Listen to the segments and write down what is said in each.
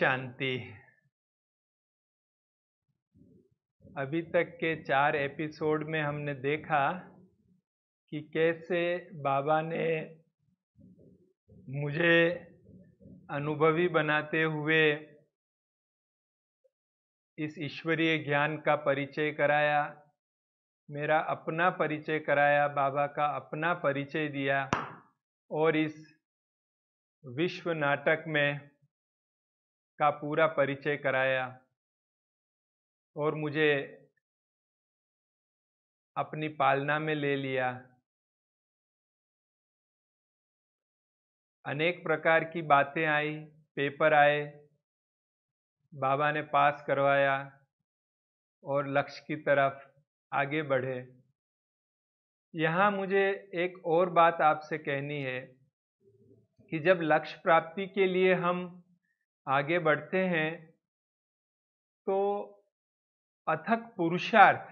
शांति। अभी तक के 4 एपिसोड में हमने देखा कि कैसे बाबा ने मुझे अनुभवी बनाते हुए इस ईश्वरीय ज्ञान का परिचय कराया, मेरा अपना परिचय कराया, बाबा का अपना परिचय दिया और इस विश्व नाटक में का पूरा परिचय कराया और मुझे अपनी पालना में ले लिया। अनेक प्रकार की बातें आई, पेपर आए, बाबा ने पास करवाया और लक्ष्य की तरफ आगे बढ़े। यहाँ मुझे एक और बात आपसे कहनी है कि जब लक्ष्य प्राप्ति के लिए हम आगे बढ़ते हैं तो अथक पुरुषार्थ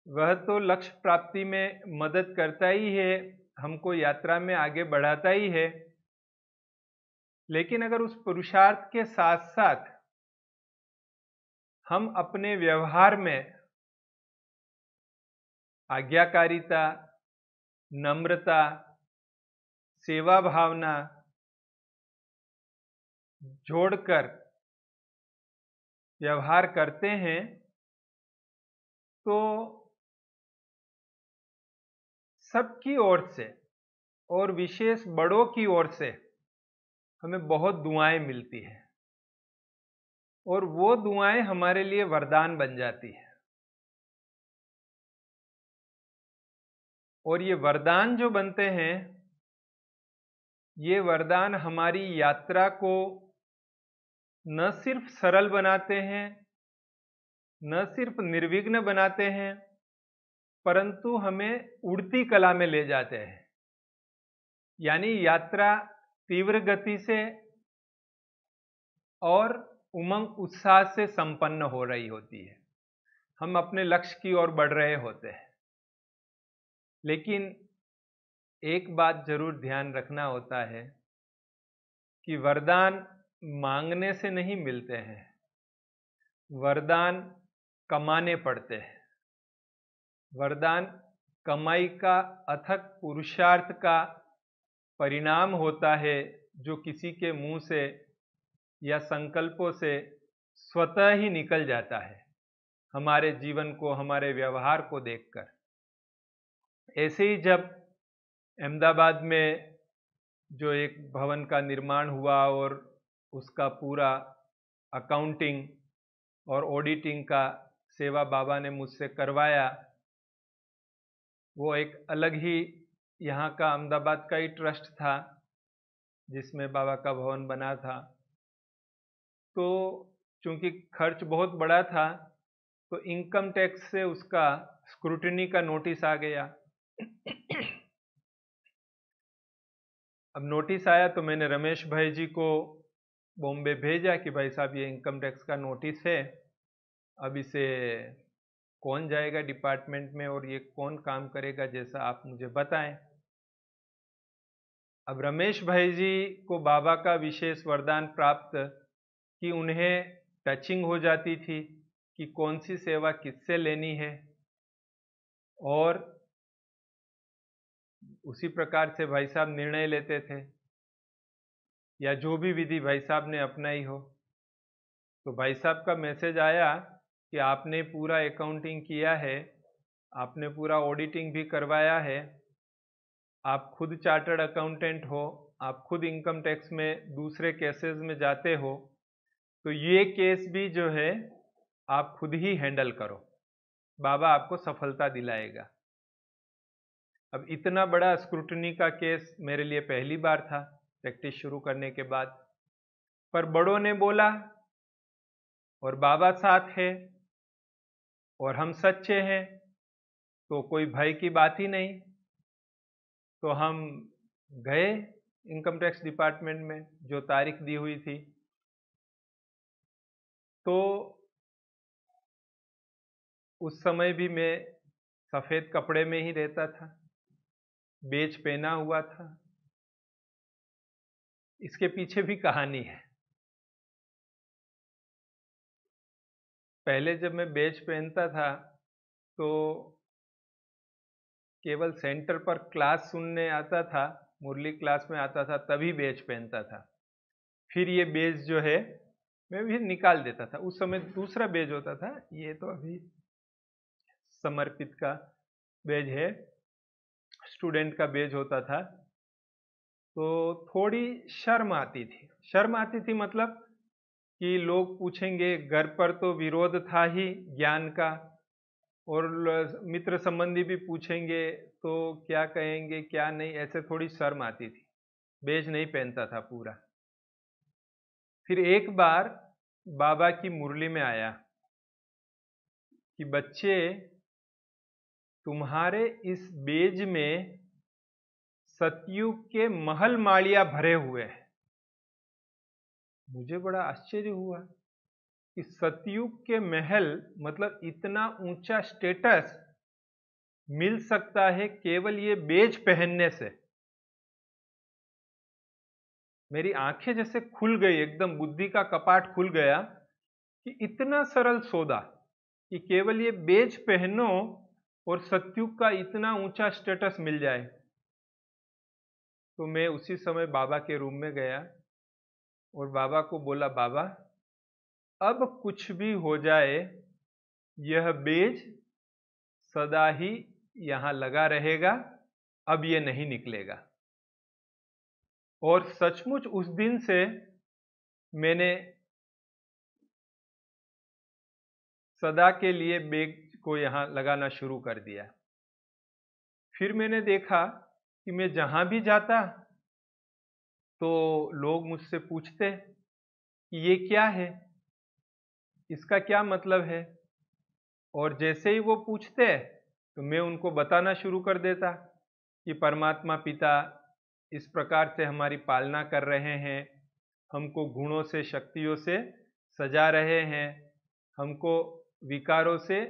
वह तो लक्ष्य प्राप्ति में मदद करता ही है, हमको यात्रा में आगे बढ़ाता ही है, लेकिन अगर उस पुरुषार्थ के साथ साथ हम अपने व्यवहार में आज्ञाकारिता, नम्रता, सेवा भावना जोड़कर व्यवहार करते हैं तो सबकी ओर से और विशेष बड़ों की ओर से हमें बहुत दुआएं मिलती हैं और वो दुआएं हमारे लिए वरदान बन जाती है। और ये वरदान जो बनते हैं, ये वरदान हमारी यात्रा को न सिर्फ सरल बनाते हैं, न सिर्फ निर्विघ्न बनाते हैं, परंतु हमें उड़ती कला में ले जाते हैं। यानी यात्रा तीव्र गति से और उमंग उत्साह से संपन्न हो रही होती है, हम अपने लक्ष्य की ओर बढ़ रहे होते हैं। लेकिन एक बात जरूर ध्यान रखना होता है कि वरदान मांगने से नहीं मिलते हैं, वरदान कमाने पड़ते हैं। वरदान कमाई का अथक पुरुषार्थ का परिणाम होता है जो किसी के मुंह से या संकल्पों से स्वतः ही निकल जाता है, हमारे जीवन को, हमारे व्यवहार को देखकर। ऐसे ही जब अहमदाबाद में जो एक भवन का निर्माण हुआ और उसका पूरा अकाउंटिंग और ऑडिटिंग का सेवा बाबा ने मुझसे करवाया, वो एक अलग ही यहाँ का अहमदाबाद का ही ट्रस्ट था जिसमें बाबा का भवन बना था। तो चूंकि खर्च बहुत बड़ा था तो इनकम टैक्स से उसका स्क्रूटिनी का नोटिस आ गया। अब नोटिस आया तो मैंने रमेश भाई जी को बॉम्बे भेजा कि भाई साहब ये इनकम टैक्स का नोटिस है, अब इसे कौन जाएगा डिपार्टमेंट में और ये कौन काम करेगा, जैसा आप मुझे बताएं। अब रमेश भाई जी को बाबा का विशेष वरदान प्राप्त कि उन्हें टचिंग हो जाती थी कि कौन सी सेवा किससे लेनी है और उसी प्रकार से भाई साहब निर्णय लेते थे या जो भी विधि भाई साहब ने अपनाई हो। तो भाई साहब का मैसेज आया कि आपने पूरा अकाउंटिंग किया है, आपने पूरा ऑडिटिंग भी करवाया है, आप खुद चार्टर्ड अकाउंटेंट हो, आप खुद इनकम टैक्स में दूसरे केसेस में जाते हो, तो ये केस भी जो है आप खुद ही हैंडल करो, बाबा आपको सफलता दिलाएगा। अब इतना बड़ा स्क्रूटनी का केस मेरे लिए पहली बार था प्रैक्टिस शुरू करने के बाद, पर बड़ों ने बोला और बाबा साथ है और हम सच्चे हैं तो कोई भय की बात ही नहीं। तो हम गए इनकम टैक्स डिपार्टमेंट में, जो तारीख दी हुई थी। तो उस समय भी मैं सफेद कपड़े में ही रहता था, बेच पहना हुआ था। इसके पीछे भी कहानी है। पहले जब मैं बेज पहनता था तो केवल सेंटर पर क्लास सुनने आता था, मुरली क्लास में आता था, तभी बेज पहनता था। फिर ये बेज जो है मैं भी निकाल देता था। उस समय दूसरा बेज होता था, ये तो अभी समर्पित का बेज है, स्टूडेंट का बेज होता था। तो थोड़ी शर्म आती थी। शर्म आती थी मतलब कि लोग पूछेंगे, घर पर तो विरोध था ही ज्ञान का, और मित्र संबंधी भी पूछेंगे तो क्या कहेंगे क्या नहीं, ऐसे थोड़ी शर्म आती थी। बेज नहीं पहनता था पूरा। फिर एक बार बाबा की मुरली में आया कि बच्चे, तुम्हारे इस बेज में सतयुग के महल माड़िया भरे हुए हैं। मुझे बड़ा आश्चर्य हुआ कि सतयुग के महल मतलब इतना ऊंचा स्टेटस मिल सकता है केवल ये बेज पहनने से। मेरी आंखें जैसे खुल गई, एकदम बुद्धि का कपाट खुल गया कि इतना सरल सौदा कि केवल ये बेज पहनो और सतयुग का इतना ऊंचा स्टेटस मिल जाए। तो मैं उसी समय बाबा के रूम में गया और बाबा को बोला, बाबा अब कुछ भी हो जाए, यह बेज सदा ही यहां लगा रहेगा, अब ये नहीं निकलेगा। और सचमुच उस दिन से मैंने सदा के लिए बेज को यहां लगाना शुरू कर दिया। फिर मैंने देखा कि मैं जहां भी जाता तो लोग मुझसे पूछते कि ये क्या है, इसका क्या मतलब है। और जैसे ही वो पूछते तो मैं उनको बताना शुरू कर देता कि परमात्मा पिता इस प्रकार से हमारी पालना कर रहे हैं, हमको गुणों से शक्तियों से सजा रहे हैं, हमको विकारों से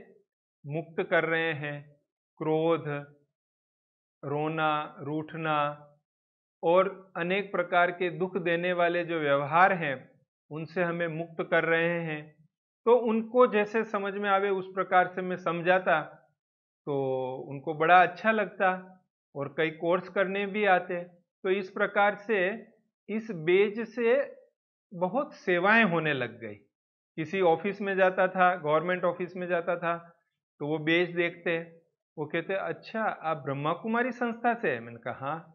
मुक्त कर रहे हैं, क्रोध, रोना, रूठना और अनेक प्रकार के दुख देने वाले जो व्यवहार हैं उनसे हमें मुक्त कर रहे हैं। तो उनको जैसे समझ में आवे उस प्रकार से मैं समझाता तो उनको बड़ा अच्छा लगता और कई कोर्स करने भी आते। तो इस प्रकार से इस बेज से बहुत सेवाएं होने लग गई। किसी ऑफिस में जाता था, गवर्नमेंट ऑफिस में जाता था, तो वो बेज देखते, वो कहते अच्छा आप ब्रह्मा कुमारी संस्था से है? मैंने कहा हाँ।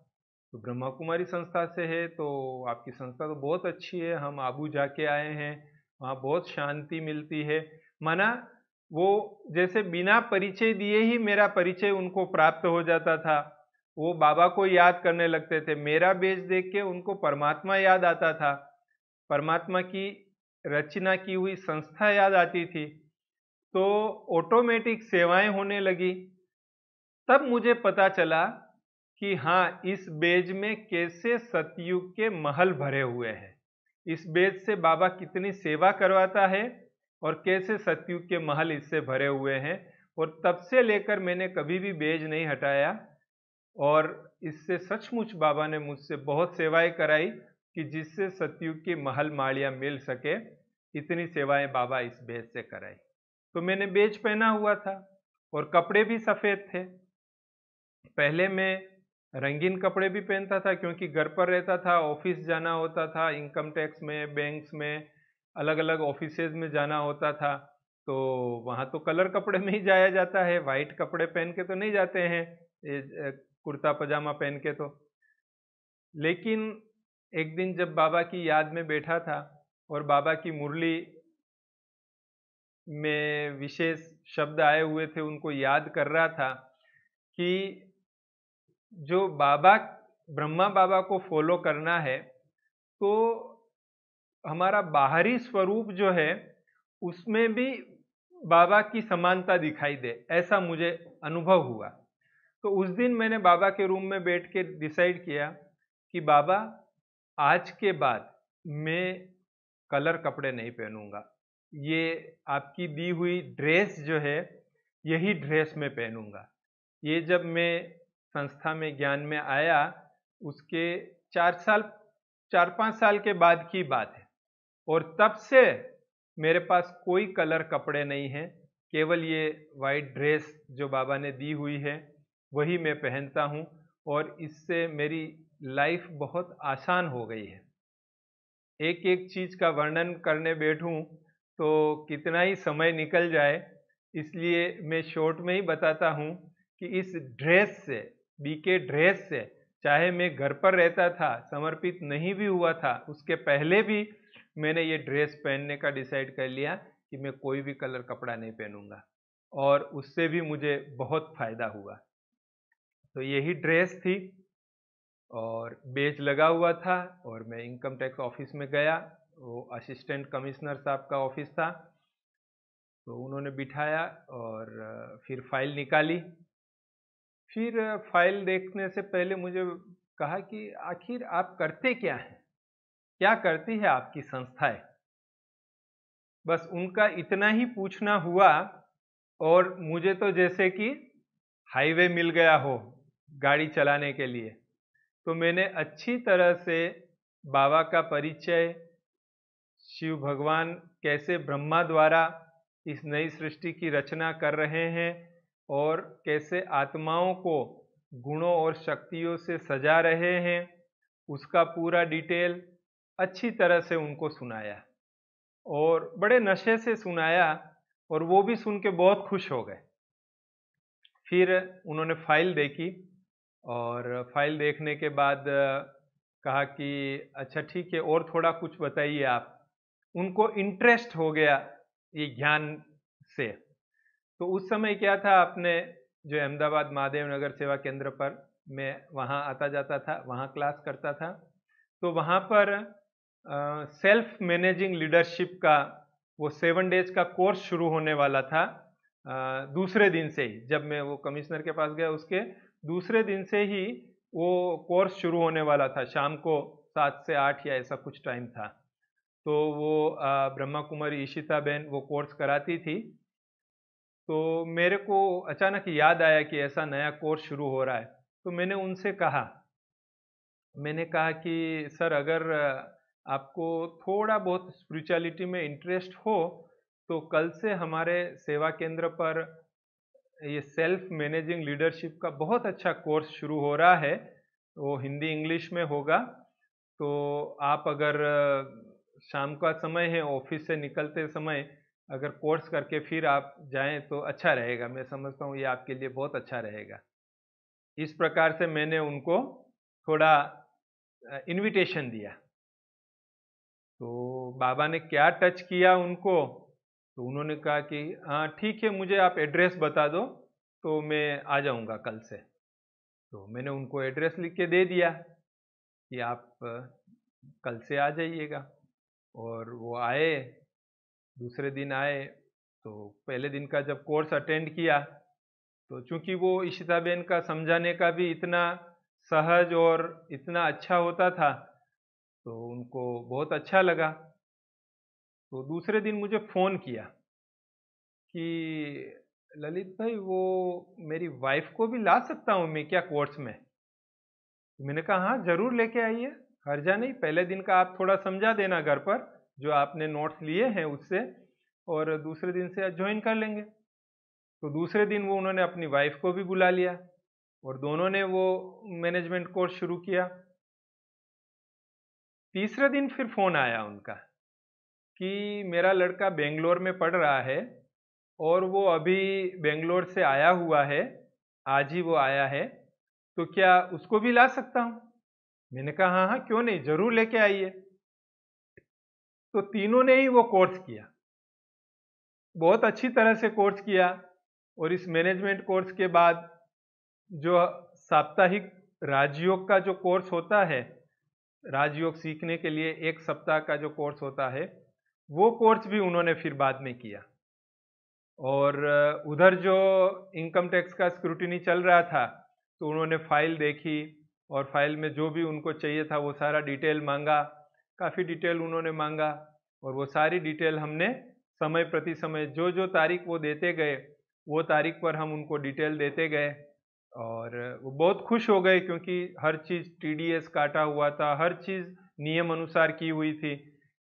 तो ब्रह्मा कुमारी संस्था से है तो आपकी संस्था तो बहुत अच्छी है, हम आबू जाके आए हैं, वहाँ बहुत शांति मिलती है। माना वो जैसे बिना परिचय दिए ही मेरा परिचय उनको प्राप्त हो जाता था। वो बाबा को याद करने लगते थे, मेरा बेज देख के उनको परमात्मा याद आता था, परमात्मा की रचना की हुई संस्था याद आती थी। तो ऑटोमेटिक सेवाएं होने लगी। तब मुझे पता चला कि हाँ, इस बेज में कैसे सतयुग के महल भरे हुए हैं, इस बेज से बाबा कितनी सेवा करवाता है और कैसे सतयुग के महल इससे भरे हुए हैं। और तब से लेकर मैंने कभी भी बेज नहीं हटाया और इससे सचमुच बाबा ने मुझसे बहुत सेवाएं कराई कि जिससे सतयुग की महल माड़ियां मिल सके, इतनी सेवाएं बाबा इस बेज से कराई। तो मैंने बेज पहना हुआ था और कपड़े भी सफेद थे। पहले मैं रंगीन कपड़े भी पहनता था क्योंकि घर पर रहता था, ऑफिस जाना होता था, इनकम टैक्स में, बैंक्स में, अलग अलग ऑफिसेज में जाना होता था, तो वहाँ तो कलर कपड़े में ही जाया जाता है, वाइट कपड़े पहन के तो नहीं जाते हैं, कुर्ता पजामा पहन के तो। लेकिन एक दिन जब बाबा की याद में बैठा था और बाबा की मुरली में विशेष शब्द आए हुए थे, उनको याद कर रहा था कि जो बाबा, ब्रह्मा बाबा को फॉलो करना है तो हमारा बाहरी स्वरूप जो है उसमें भी बाबा की समानता दिखाई दे, ऐसा मुझे अनुभव हुआ। तो उस दिन मैंने बाबा के रूम में बैठ के डिसाइड किया कि बाबा आज के बाद मैं कलर कपड़े नहीं पहनूंगा, ये आपकी दी हुई ड्रेस जो है यही ड्रेस मैं पहनूंगा। ये जब मैं संस्था में ज्ञान में आया उसके 4-5 साल के बाद की बात है। और तब से मेरे पास कोई कलर कपड़े नहीं हैं, केवल ये वाइट ड्रेस जो बाबा ने दी हुई है वही मैं पहनता हूँ और इससे मेरी लाइफ बहुत आसान हो गई है। एक एक चीज का वर्णन करने बैठूं तो कितना ही समय निकल जाए, इसलिए मैं शॉर्ट में ही बताता हूं कि इस ड्रेस से, बीके ड्रेस से, चाहे मैं घर पर रहता था, समर्पित नहीं भी हुआ था, उसके पहले भी मैंने ये ड्रेस पहनने का डिसाइड कर लिया कि मैं कोई भी कलर कपड़ा नहीं पहनूंगा और उससे भी मुझे बहुत फायदा हुआ। तो यही ड्रेस थी और बेज लगा हुआ था और मैं इनकम टैक्स ऑफिस में गया। वो असिस्टेंट कमिश्नर साहब का ऑफिस था, तो उन्होंने बिठाया और फिर फाइल निकाली। फिर फाइल देखने से पहले मुझे कहा कि आखिर आप करते क्या हैं, क्या करती है आपकी संस्थाएं। बस उनका इतना ही पूछना हुआ और मुझे तो जैसे कि हाईवे मिल गया हो गाड़ी चलाने के लिए। तो मैंने अच्छी तरह से बाबा का परिचय, शिव भगवान कैसे ब्रह्मा द्वारा इस नई सृष्टि की रचना कर रहे हैं और कैसे आत्माओं को गुणों और शक्तियों से सजा रहे हैं, उसका पूरा डिटेल अच्छी तरह से उनको सुनाया और बड़े नशे से सुनाया और वो भी सुन के बहुत खुश हो गए। फिर उन्होंने फाइल देखी और फाइल देखने के बाद कहा कि अच्छा ठीक है, और थोड़ा कुछ बताइए आप। उनको इंटरेस्ट हो गया ये ज्ञान से। तो उस समय क्या था, आपने जो अहमदाबाद महादेव नगर सेवा केंद्र पर मैं वहाँ आता जाता था, वहाँ क्लास करता था। तो वहाँ पर सेल्फ मैनेजिंग लीडरशिप का वो 7 डेज का कोर्स शुरू होने वाला था। दूसरे दिन से ही, जब मैं वो कमिश्नर के पास गया उसके दूसरे दिन से ही वो कोर्स शुरू होने वाला था। शाम को 7 से 8 या ऐसा कुछ टाइम था। तो वो ब्रह्मा कुमारी ईशिता बहन वो कोर्स कराती थी। तो मेरे को अचानक याद आया कि ऐसा नया कोर्स शुरू हो रहा है। तो मैंने उनसे कहा, मैंने कहा कि सर अगर आपको थोड़ा बहुत स्पिरिचुअलिटी में इंटरेस्ट हो तो कल से हमारे सेवा केंद्र पर ये सेल्फ मैनेजिंग लीडरशिप का बहुत अच्छा कोर्स शुरू हो रहा है। वो हिंदी इंग्लिश में होगा। तो आप अगर शाम का समय है, ऑफिस से निकलते समय अगर कोर्स करके फिर आप जाएं तो अच्छा रहेगा। मैं समझता हूँ ये आपके लिए बहुत अच्छा रहेगा। इस प्रकार से मैंने उनको थोड़ा इनविटेशन दिया। तो बाबा ने क्या टच किया उनको, तो उन्होंने कहा कि हाँ ठीक है, मुझे आप एड्रेस बता दो तो मैं आ जाऊंगा कल से। तो मैंने उनको एड्रेस लिख के दे दिया कि आप कल से आ जाइएगा। और वो आए, दूसरे दिन आए। तो पहले दिन का जब कोर्स अटेंड किया तो चूंकि वो इशिताबेन का समझाने का भी इतना सहज और इतना अच्छा होता था तो उनको बहुत अच्छा लगा। तो दूसरे दिन मुझे फ़ोन किया कि ललित भाई, वो मेरी वाइफ को भी ला सकता हूँ मैं क्या कोर्स में। मैंने कहा हाँ जरूर लेके आइए, हर्जा नहीं। पहले दिन का आप थोड़ा समझा देना घर पर, जो आपने नोट्स लिए हैं उससे, और दूसरे दिन से ज्वाइन कर लेंगे। तो दूसरे दिन वो उन्होंने अपनी वाइफ को भी बुला लिया और दोनों ने वो मैनेजमेंट कोर्स शुरू किया। तीसरे दिन फिर फोन आया उनका कि मेरा लड़का बेंगलोर में पढ़ रहा है और वो अभी बेंगलोर से आया हुआ है, आज ही वो आया है, तो क्या उसको भी ला सकता हूँ। मैंने कहा हाँ हाँ क्यों नहीं, जरूर लेके आइए। तो तीनों ने ही वो कोर्स किया, बहुत अच्छी तरह से कोर्स किया। और इस मैनेजमेंट कोर्स के बाद जो साप्ताहिक राजयोग का जो कोर्स होता है, राजयोग सीखने के लिए 1 सप्ताह का जो कोर्स होता है, वो कोर्स भी उन्होंने फिर बाद में किया। और उधर जो इनकम टैक्स का स्क्रूटिनी चल रहा था तो उन्होंने फाइल देखी और फाइल में जो भी उनको चाहिए था वो सारा डिटेल मांगा, काफ़ी डिटेल उन्होंने मांगा। और वो सारी डिटेल हमने समय प्रति समय जो जो तारीख वो देते गए वो तारीख पर हम उनको डिटेल देते गए। और वो बहुत खुश हो गए क्योंकि हर चीज़ TDS काटा हुआ था, हर चीज़ नियम अनुसार की हुई थी।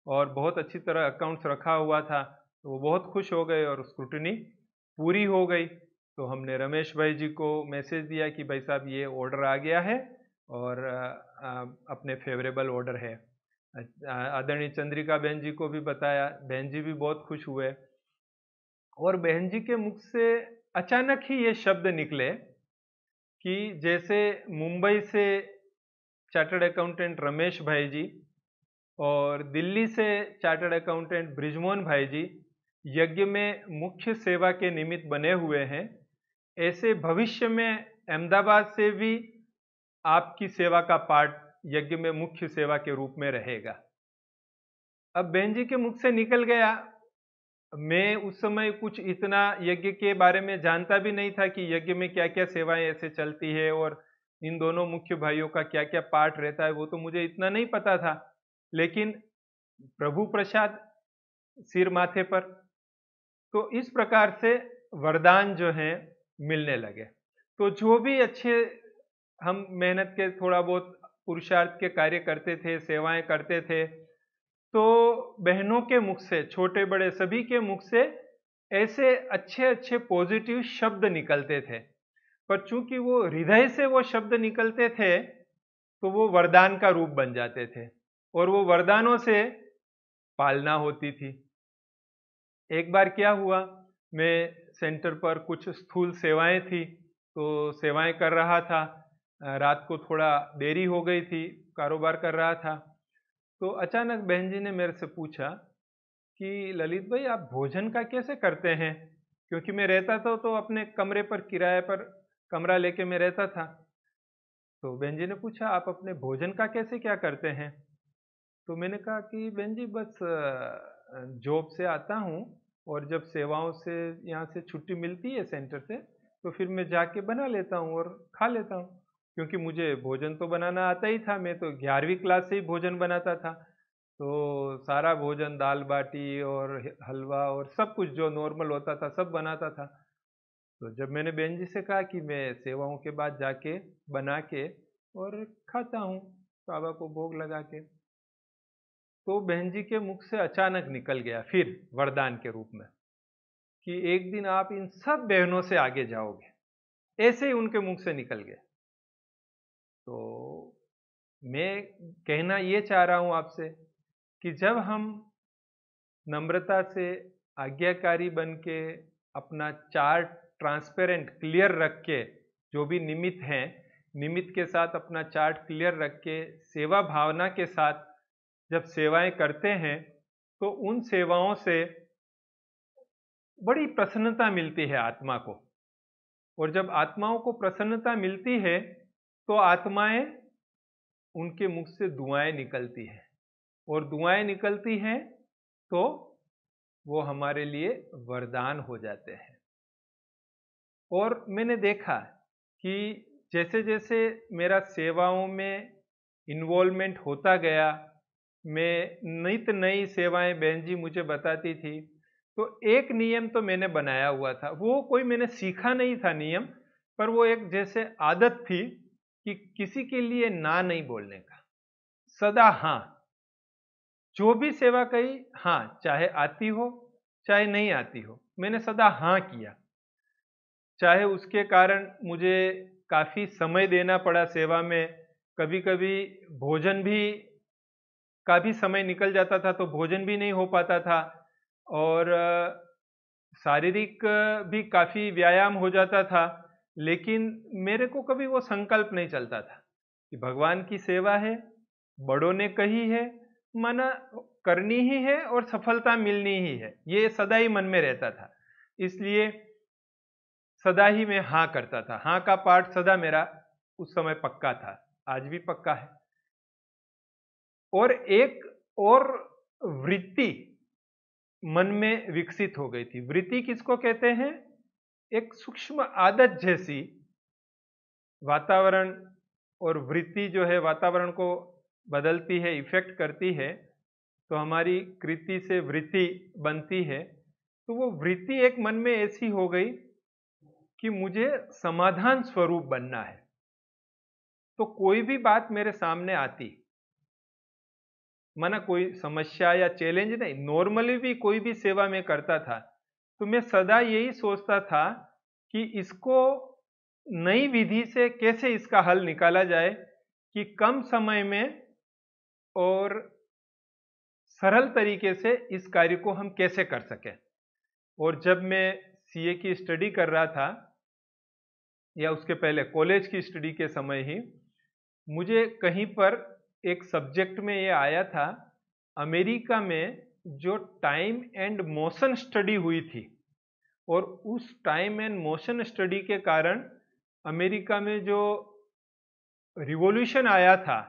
और बहुत अच्छी तरह अकाउंट्स रखा हुआ था, तो वो बहुत खुश हो गए और स्क्रूटनी पूरी हो गई। तो हमने रमेश भाई जी को मैसेज दिया कि भाई साहब ये ऑर्डर आ गया है और अपने फेवरेबल ऑर्डर है। आदरणीय चंद्रिका बहन जी को भी बताया, बहन जी भी बहुत खुश हुए और बहन जी के मुख से अचानक ही ये शब्द निकले कि जैसे मुंबई से चार्टर्ड अकाउंटेंट रमेश भाई जी और दिल्ली से चार्टर्ड अकाउंटेंट ब्रिजमोहन भाई जी यज्ञ में मुख्य सेवा के निमित्त बने हुए हैं, ऐसे भविष्य में अहमदाबाद से भी आपकी सेवा का पार्ट यज्ञ में मुख्य सेवा के रूप में रहेगा। अब बहन जी के मुख से निकल गया। मैं उस समय कुछ इतना यज्ञ के बारे में जानता भी नहीं था कि यज्ञ में क्या क्या सेवाएं ऐसे चलती है और इन दोनों मुख्य भाइयों का क्या क्या पार्ट रहता है, वो तो मुझे इतना नहीं पता था। लेकिन प्रभु प्रसाद सिर माथे पर, तो इस प्रकार से वरदान जो है मिलने लगे। तो जो भी अच्छे हम मेहनत के थोड़ा बहुत पुरुषार्थ के कार्य करते थे, सेवाएं करते थे, तो बहनों के मुख से, छोटे बड़े सभी के मुख से ऐसे अच्छे अच्छे पॉजिटिव शब्द निकलते थे। पर चूंकि वो हृदय से वो शब्द निकलते थे तो वो वरदान का रूप बन जाते थे और वो वरदानों से पालना होती थी। एक बार क्या हुआ, मैं सेंटर पर कुछ स्थूल सेवाएं थी तो सेवाएं कर रहा था। रात को थोड़ा देरी हो गई थी, कारोबार कर रहा था। तो अचानक बहन जी ने मेरे से पूछा कि ललित भाई आप भोजन का कैसे करते हैं, क्योंकि मैं रहता था तो अपने कमरे पर किराए पर कमरा लेके मैं रहता था। तो बहन जी ने पूछा आप अपने भोजन का कैसे क्या करते हैं। तो मैंने कहा कि बहन जी बस जॉब से आता हूँ और जब सेवाओं से यहाँ से छुट्टी मिलती है सेंटर से तो फिर मैं जाके बना लेता हूँ और खा लेता हूँ, क्योंकि मुझे भोजन तो बनाना आता ही था। मैं तो 11वीं क्लास से ही भोजन बनाता था, तो सारा भोजन दाल बाटी और हलवा और सब कुछ जो नॉर्मल होता था सब बनाता था। तो जब मैंने बहन जी से कहा कि मैं सेवाओं के बाद जाके बना के और खाता हूँ बाबा को भोग लगा के, तो बहन जी के मुख से अचानक निकल गया फिर वरदान के रूप में कि एक दिन आप इन सब बहनों से आगे जाओगे। ऐसे ही उनके मुख से निकल गया। तो मैं कहना ये चाह रहा हूं आपसे कि जब हम नम्रता से आज्ञाकारी बन के अपना चार्ट ट्रांसपेरेंट क्लियर रख के, जो भी निमित्त हैं निमित्त के साथ अपना चार्ट क्लियर रख के सेवा भावना के साथ जब सेवाएं करते हैं तो उन सेवाओं से बड़ी प्रसन्नता मिलती है आत्मा को। और जब आत्माओं को प्रसन्नता मिलती है तो आत्माएं उनके मुख से दुआएं निकलती हैं और दुआएं निकलती हैं तो वो हमारे लिए वरदान हो जाते हैं। और मैंने देखा कि जैसे जैसे मेरा सेवाओं में इन्वॉल्वमेंट होता गया, मैं नित नई सेवाएं बहन जी मुझे बताती थी, तो एक नियम तो मैंने बनाया हुआ था। वो कोई मैंने सीखा नहीं था नियम, पर वो एक जैसे आदत थी कि किसी के लिए ना नहीं बोलने का, सदा हाँ। जो भी सेवा कही हाँ, चाहे आती हो चाहे नहीं आती हो, मैंने सदा हाँ किया। चाहे उसके कारण मुझे काफी समय देना पड़ा सेवा में, कभी कभी भोजन भी का भी समय निकल जाता था तो भोजन भी नहीं हो पाता था और शारीरिक भी काफी व्यायाम हो जाता था, लेकिन मेरे को कभी वो संकल्प नहीं चलता था कि भगवान की सेवा है, बड़ों ने कही है, माना करनी ही है और सफलता मिलनी ही है, ये सदा ही मन में रहता था। इसलिए सदा ही मैं हाँ करता था। हाँ का पाठ सदा मेरा उस समय पक्का था, आज भी पक्का है। और एक और वृत्ति मन में विकसित हो गई थी। वृत्ति किसको कहते हैं? एक सूक्ष्म आदत जैसी। वातावरण और वृत्ति जो है वातावरण को बदलती है, इफेक्ट करती है, तो हमारी कृति से वृत्ति बनती है। तो वो वृत्ति एक मन में ऐसी हो गई कि मुझे समाधान स्वरूप बनना है। तो कोई भी बात मेरे सामने आती माना कोई समस्या या चैलेंज नहीं, नॉर्मली भी कोई भी सेवा में करता था तो मैं सदा यही सोचता था कि इसको नई विधि से कैसे इसका हल निकाला जाए कि कम समय में और सरल तरीके से इस कार्य को हम कैसे कर सकें। और जब मैं सीए की स्टडी कर रहा था या उसके पहले कॉलेज की स्टडी के समय ही मुझे कहीं पर एक सब्जेक्ट में ये आया था, अमेरिका में जो टाइम एंड मोशन स्टडी हुई थी और उस टाइम एंड मोशन स्टडी के कारण अमेरिका में जो रिवॉल्यूशन आया था,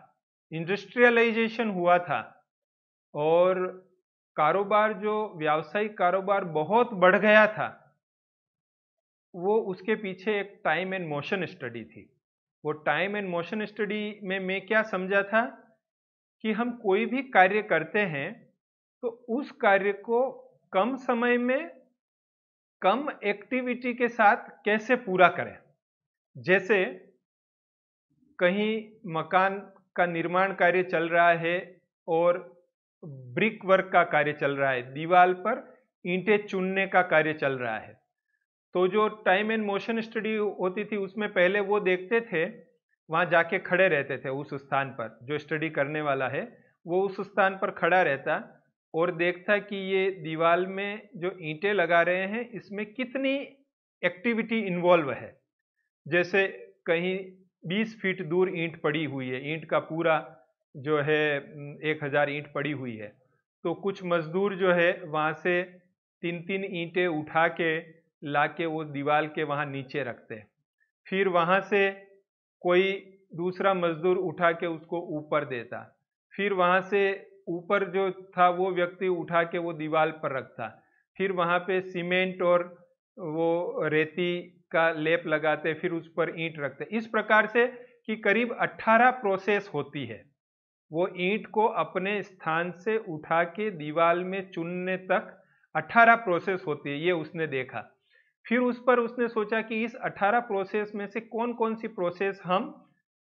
इंडस्ट्रियलाइजेशन हुआ था और कारोबार जो व्यावसायिक कारोबार बहुत बढ़ गया था, वो उसके पीछे एक टाइम एंड मोशन स्टडी थी। वो टाइम एंड मोशन स्टडी में मैं क्या समझा था कि हम कोई भी कार्य करते हैं तो उस कार्य को कम समय में कम एक्टिविटी के साथ कैसे पूरा करें। जैसे कहीं मकान का निर्माण कार्य चल रहा है और ब्रिक वर्क का कार्य चल रहा है, दीवार पर ईंटें चुनने का कार्य चल रहा है, तो जो टाइम एंड मोशन स्टडी होती थी उसमें पहले वो देखते थे, वहां जाके खड़े रहते थे उस स्थान पर, जो स्टडी करने वाला है वो उस स्थान पर खड़ा रहता और देखता कि ये दीवार में जो ईंटें लगा रहे हैं इसमें कितनी एक्टिविटी इन्वॉल्व है। जैसे कहीं 20 फीट दूर ईंट पड़ी हुई है, ईंट का पूरा जो है 1000 ईंट पड़ी हुई है, तो कुछ मजदूर जो है वहां से 3-3 ईंटें उठा के लाके वो दीवार के वहां नीचे रखते हैं, फिर वहां से कोई दूसरा मजदूर उठा के उसको ऊपर देता, फिर वहां से ऊपर जो था वो व्यक्ति उठा के वो दीवार पर रखता, फिर वहां पे सीमेंट और वो रेती का लेप लगाते, फिर उस पर ईंट रखते। इस प्रकार से कि करीब 18 प्रोसेस होती है, वो ईंट को अपने स्थान से उठा के दीवार में चुनने तक 18 प्रोसेस होती है, ये उसने देखा। फिर उस पर उसने सोचा कि इस 18 प्रोसेस में से कौन कौन सी प्रोसेस हम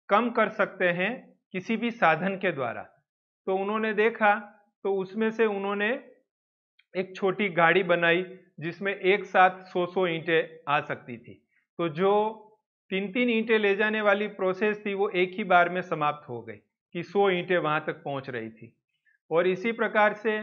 कम कर सकते हैं किसी भी साधन के द्वारा। तो उन्होंने देखा, तो उसमें से उन्होंने एक छोटी गाड़ी बनाई जिसमें एक साथ 100-100 ईंटें आ सकती थी, तो जो 3-3 ईंटें ले जाने वाली प्रोसेस थी वो एक ही बार में समाप्त हो गई कि 100 ईंटें वहां तक पहुंच रही थी। और इसी प्रकार से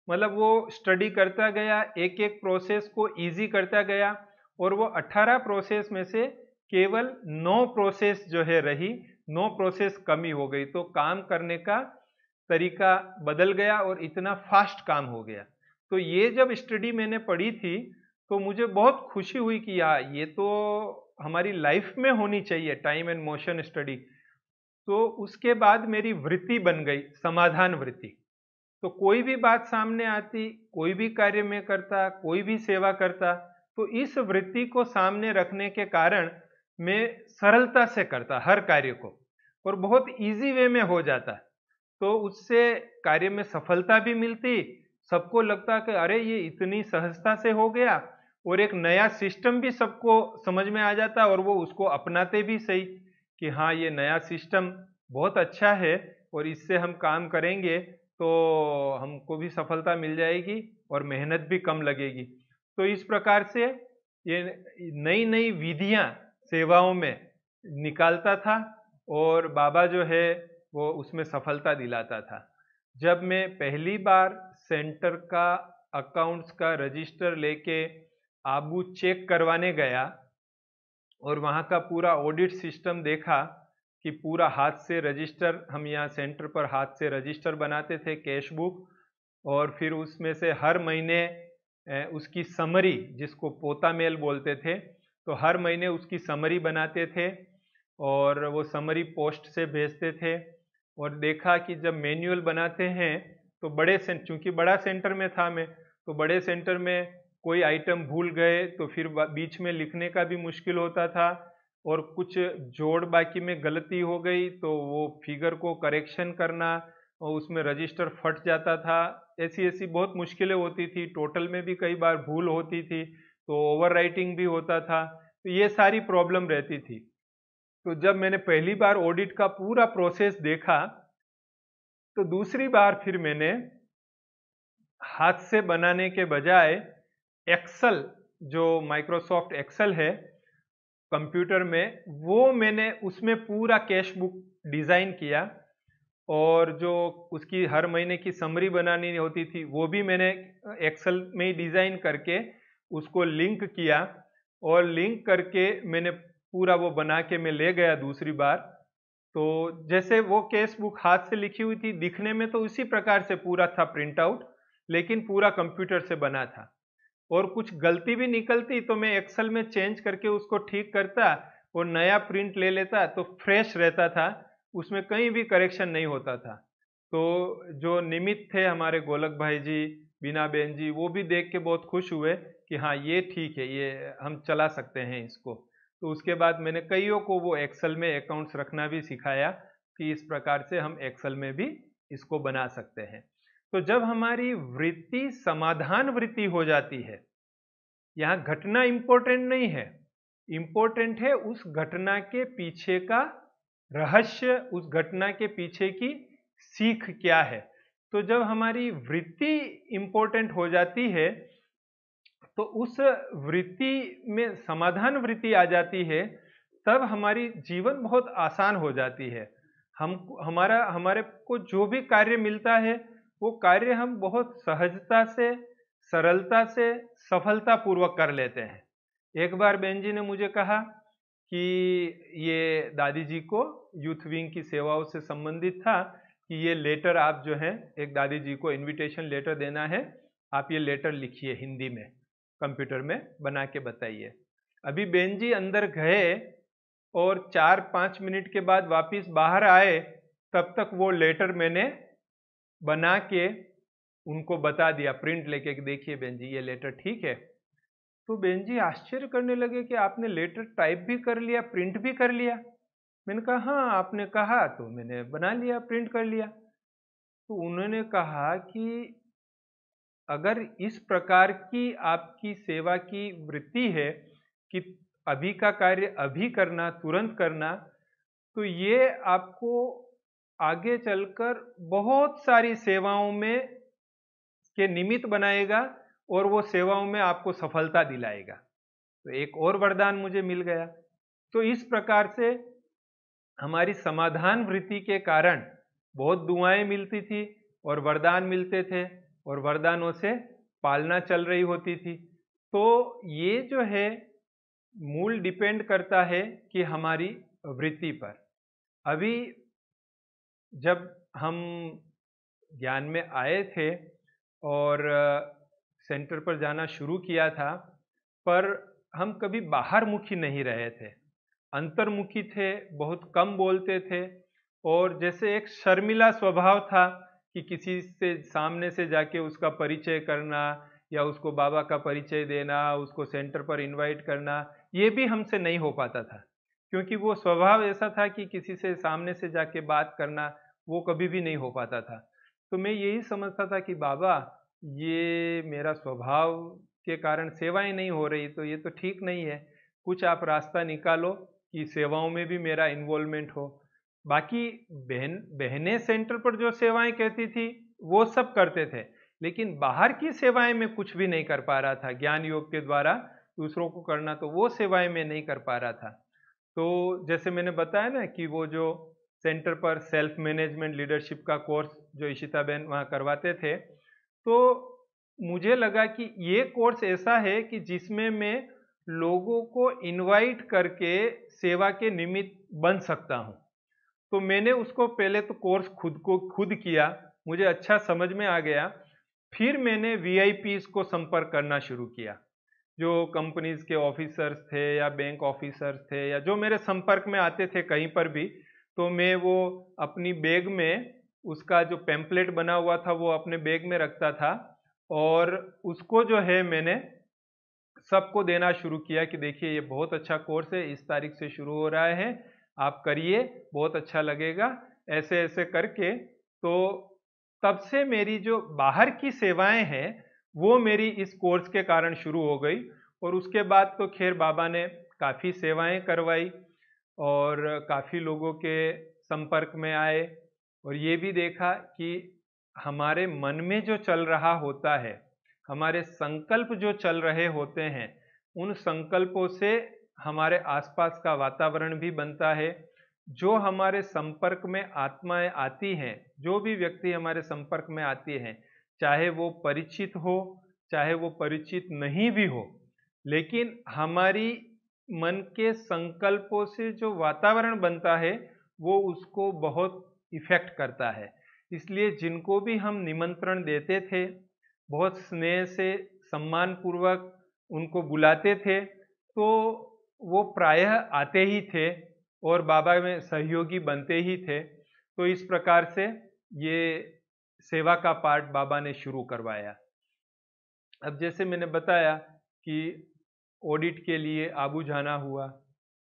मतलब वो स्टडी करता गया, एक एक प्रोसेस को इजी करता गया और वो 18 प्रोसेस में से केवल 9 प्रोसेस जो है रही, 9 प्रोसेस कमी हो गई, तो काम करने का तरीका बदल गया और इतना फास्ट काम हो गया। तो ये जब स्टडी मैंने पढ़ी थी तो मुझे बहुत खुशी हुई कि यार ये तो हमारी लाइफ में होनी चाहिए, टाइम एंड मोशन स्टडी। तो उसके बाद मेरी वृत्ति बन गई समाधान वृत्ति। तो कोई भी बात सामने आती, कोई भी कार्य में करता, कोई भी सेवा करता, तो इस वृत्ति को सामने रखने के कारण मैं सरलता से करता हर कार्य को और बहुत इजी वे में हो जाता। तो उससे कार्य में सफलता भी मिलती, सबको लगता कि अरे ये इतनी सहजता से हो गया, और एक नया सिस्टम भी सबको समझ में आ जाता और वो उसको अपनाते भी सही कि हाँ ये नया सिस्टम बहुत अच्छा है और इससे हम काम करेंगे तो हमको भी सफलता मिल जाएगी और मेहनत भी कम लगेगी। तो इस प्रकार से ये नई नई विधियां सेवाओं में निकालता था और बाबा जो है वो उसमें सफलता दिलाता था। जब मैं पहली बार सेंटर का अकाउंट्स का रजिस्टर लेके आबू चेक करवाने गया और वहाँ का पूरा ऑडिट सिस्टम देखा कि पूरा हाथ से रजिस्टर, हम यहाँ सेंटर पर हाथ से रजिस्टर बनाते थे, कैश बुक, और फिर उसमें से हर महीने उसकी समरी, जिसको पोता मेल बोलते थे, तो हर महीने उसकी समरी बनाते थे और वो समरी पोस्ट से भेजते थे। और देखा कि जब मैनुअल बनाते हैं तो चूंकि बड़ा सेंटर में था मैं, तो बड़े सेंटर में कोई आइटम भूल गए तो फिर बीच में लिखने का भी मुश्किल होता था, और कुछ जोड़ बाकी में गलती हो गई तो वो फिगर को करेक्शन करना और उसमें रजिस्टर फट जाता था। ऐसी ऐसी बहुत मुश्किलें होती थी, टोटल में भी कई बार भूल होती थी, तो ओवर राइटिंग भी होता था, तो ये सारी प्रॉब्लम रहती थी। तो जब मैंने पहली बार ऑडिट का पूरा प्रोसेस देखा तो दूसरी बार फिर मैंने हाथ से बनाने के बजाय एक्सेल, जो माइक्रोसॉफ्ट एक्सेल है कंप्यूटर में, वो मैंने उसमें पूरा कैश बुक डिज़ाइन किया, और जो उसकी हर महीने की समरी बनानी होती थी वो भी मैंने एक्सेल में ही डिज़ाइन करके उसको लिंक किया, और लिंक करके मैंने पूरा वो बना के मैं ले गया दूसरी बार। तो जैसे वो कैश बुक हाथ से लिखी हुई थी, दिखने में तो उसी प्रकार से पूरा था प्रिंट आउट, लेकिन पूरा कंप्यूटर से बना था। और कुछ गलती भी निकलती तो मैं एक्सेल में चेंज करके उसको ठीक करता और नया प्रिंट ले लेता, तो फ्रेश रहता था, उसमें कहीं भी करेक्शन नहीं होता था। तो जो निमित्त थे हमारे गोलक भाई जी, बीना बहन जी, वो भी देख के बहुत खुश हुए कि हाँ ये ठीक है, ये हम चला सकते हैं इसको। तो उसके बाद मैंने कईयों को वो एक्सेल में अकाउंट्स रखना भी सिखाया कि इस प्रकार से हम एक्सेल में भी इसको बना सकते हैं। तो जब हमारी वृत्ति समाधान वृत्ति हो जाती है, यहाँ घटना इंपॉर्टेंट नहीं है, इंपॉर्टेंट है उस घटना के पीछे का रहस्य, उस घटना के पीछे की सीख क्या है। तो जब हमारी वृत्ति इंपॉर्टेंट हो जाती है तो उस वृत्ति में समाधान वृत्ति आ जाती है, तब हमारी जीवन बहुत आसान हो जाती है। हम हमारे को जो भी कार्य मिलता है वो कार्य हम बहुत सहजता से, सरलता से, सफलता पूर्वक कर लेते हैं। एक बार बहन जी ने मुझे कहा कि ये दादी जी को यूथ विंग की सेवाओं से संबंधित था कि ये लेटर आप जो है, एक दादी जी को इनविटेशन लेटर देना है, आप ये लेटर लिखिए हिंदी में, कंप्यूटर में बना के बताइए। अभी बहन जी अंदर गए और 4-5 मिनट के बाद वापस बाहर आए, तब तक वो लेटर मैंने बना के उनको बता दिया, प्रिंट लेके कि देखिए बहन जी ये लेटर ठीक है। तो बहन जी आश्चर्य करने लगे कि आपने लेटर टाइप भी कर लिया, प्रिंट भी कर लिया। मैंने कहा हाँ आपने कहा तो मैंने बना लिया, प्रिंट कर लिया। तो उन्होंने कहा कि अगर इस प्रकार की आपकी सेवा की वृत्ति है कि अभी का कार्य अभी करना, तुरंत करना, तो ये आपको आगे चलकर बहुत सारी सेवाओं में के निमित्त बनाएगा और वो सेवाओं में आपको सफलता दिलाएगा। तो एक और वरदान मुझे मिल गया। तो इस प्रकार से हमारी समाधान वृत्ति के कारण बहुत दुआएं मिलती थी और वरदान मिलते थे, और वरदानों से पालना चल रही होती थी। तो ये जो है मूल डिपेंड करता है कि हमारी वृत्ति पर। अभी जब हम ज्ञान में आए थे और सेंटर पर जाना शुरू किया था, पर हम कभी बाहर मुखी नहीं रहे थे, अंतर्मुखी थे, बहुत कम बोलते थे, और जैसे एक शर्मिला स्वभाव था कि किसी से सामने से जाके उसका परिचय करना या उसको बाबा का परिचय देना, उसको सेंटर पर इनवाइट करना, ये भी हमसे नहीं हो पाता था, क्योंकि वो स्वभाव ऐसा था कि किसी से सामने से जाके बात करना वो कभी भी नहीं हो पाता था। तो मैं यही समझता था कि बाबा ये मेरा स्वभाव के कारण सेवाएं नहीं हो रही, तो ये तो ठीक नहीं है, कुछ आप रास्ता निकालो कि सेवाओं में भी मेरा इन्वॉल्वमेंट हो। बाकी बहनें सेंटर पर जो सेवाएं कहती थी वो सब करते थे, लेकिन बाहर की सेवाएं में कुछ भी नहीं कर पा रहा था। ज्ञान योग के द्वारा दूसरों को करना, तो वो सेवाएं मैं नहीं कर पा रहा था। तो जैसे मैंने बताया ना कि वो जो सेंटर पर सेल्फ मैनेजमेंट लीडरशिप का कोर्स जो इशिता बहन वहाँ करवाते थे, तो मुझे लगा कि ये कोर्स ऐसा है कि जिसमें मैं लोगों को इनवाइट करके सेवा के निमित्त बन सकता हूँ। तो मैंने उसको पहले तो कोर्स खुद किया, मुझे अच्छा समझ में आ गया। फिर मैंने वीआईपीज को संपर्क करना शुरू किया, जो कंपनीज के ऑफिसर्स थे या बैंक ऑफिसर्स थे या जो मेरे संपर्क में आते थे कहीं पर भी, तो मैं वो अपनी बैग में उसका जो पैम्पलेट बना हुआ था वो अपने बैग में रखता था, और उसको जो है मैंने सबको देना शुरू किया कि देखिए ये बहुत अच्छा कोर्स है, इस तारीख से शुरू हो रहा है, आप करिए, बहुत अच्छा लगेगा, ऐसे ऐसे करके। तो तब से मेरी जो बाहर की सेवाएं हैं वो मेरी इस कोर्स के कारण शुरू हो गई, और उसके बाद तो खैर बाबा ने काफ़ी सेवाएं करवाई और काफ़ी लोगों के संपर्क में आए, और ये भी देखा कि हमारे मन में जो चल रहा होता है, हमारे संकल्प जो चल रहे होते हैं, उन संकल्पों से हमारे आसपास का वातावरण भी बनता है। जो हमारे संपर्क में आत्माएं आती हैं, जो भी व्यक्ति हमारे संपर्क में आती हैं, चाहे वो परिचित हो चाहे वो परिचित नहीं भी हो, लेकिन हमारी मन के संकल्पों से जो वातावरण बनता है वो उसको बहुत इफेक्ट करता है। इसलिए जिनको भी हम निमंत्रण देते थे, बहुत स्नेह से सम्मान पूर्वक उनको बुलाते थे, तो वो प्रायः आते ही थे और बाबा में सहयोगी बनते ही थे। तो इस प्रकार से ये सेवा का पार्ट बाबा ने शुरू करवाया। अब जैसे मैंने बताया कि ऑडिट के लिए आबू जाना हुआ,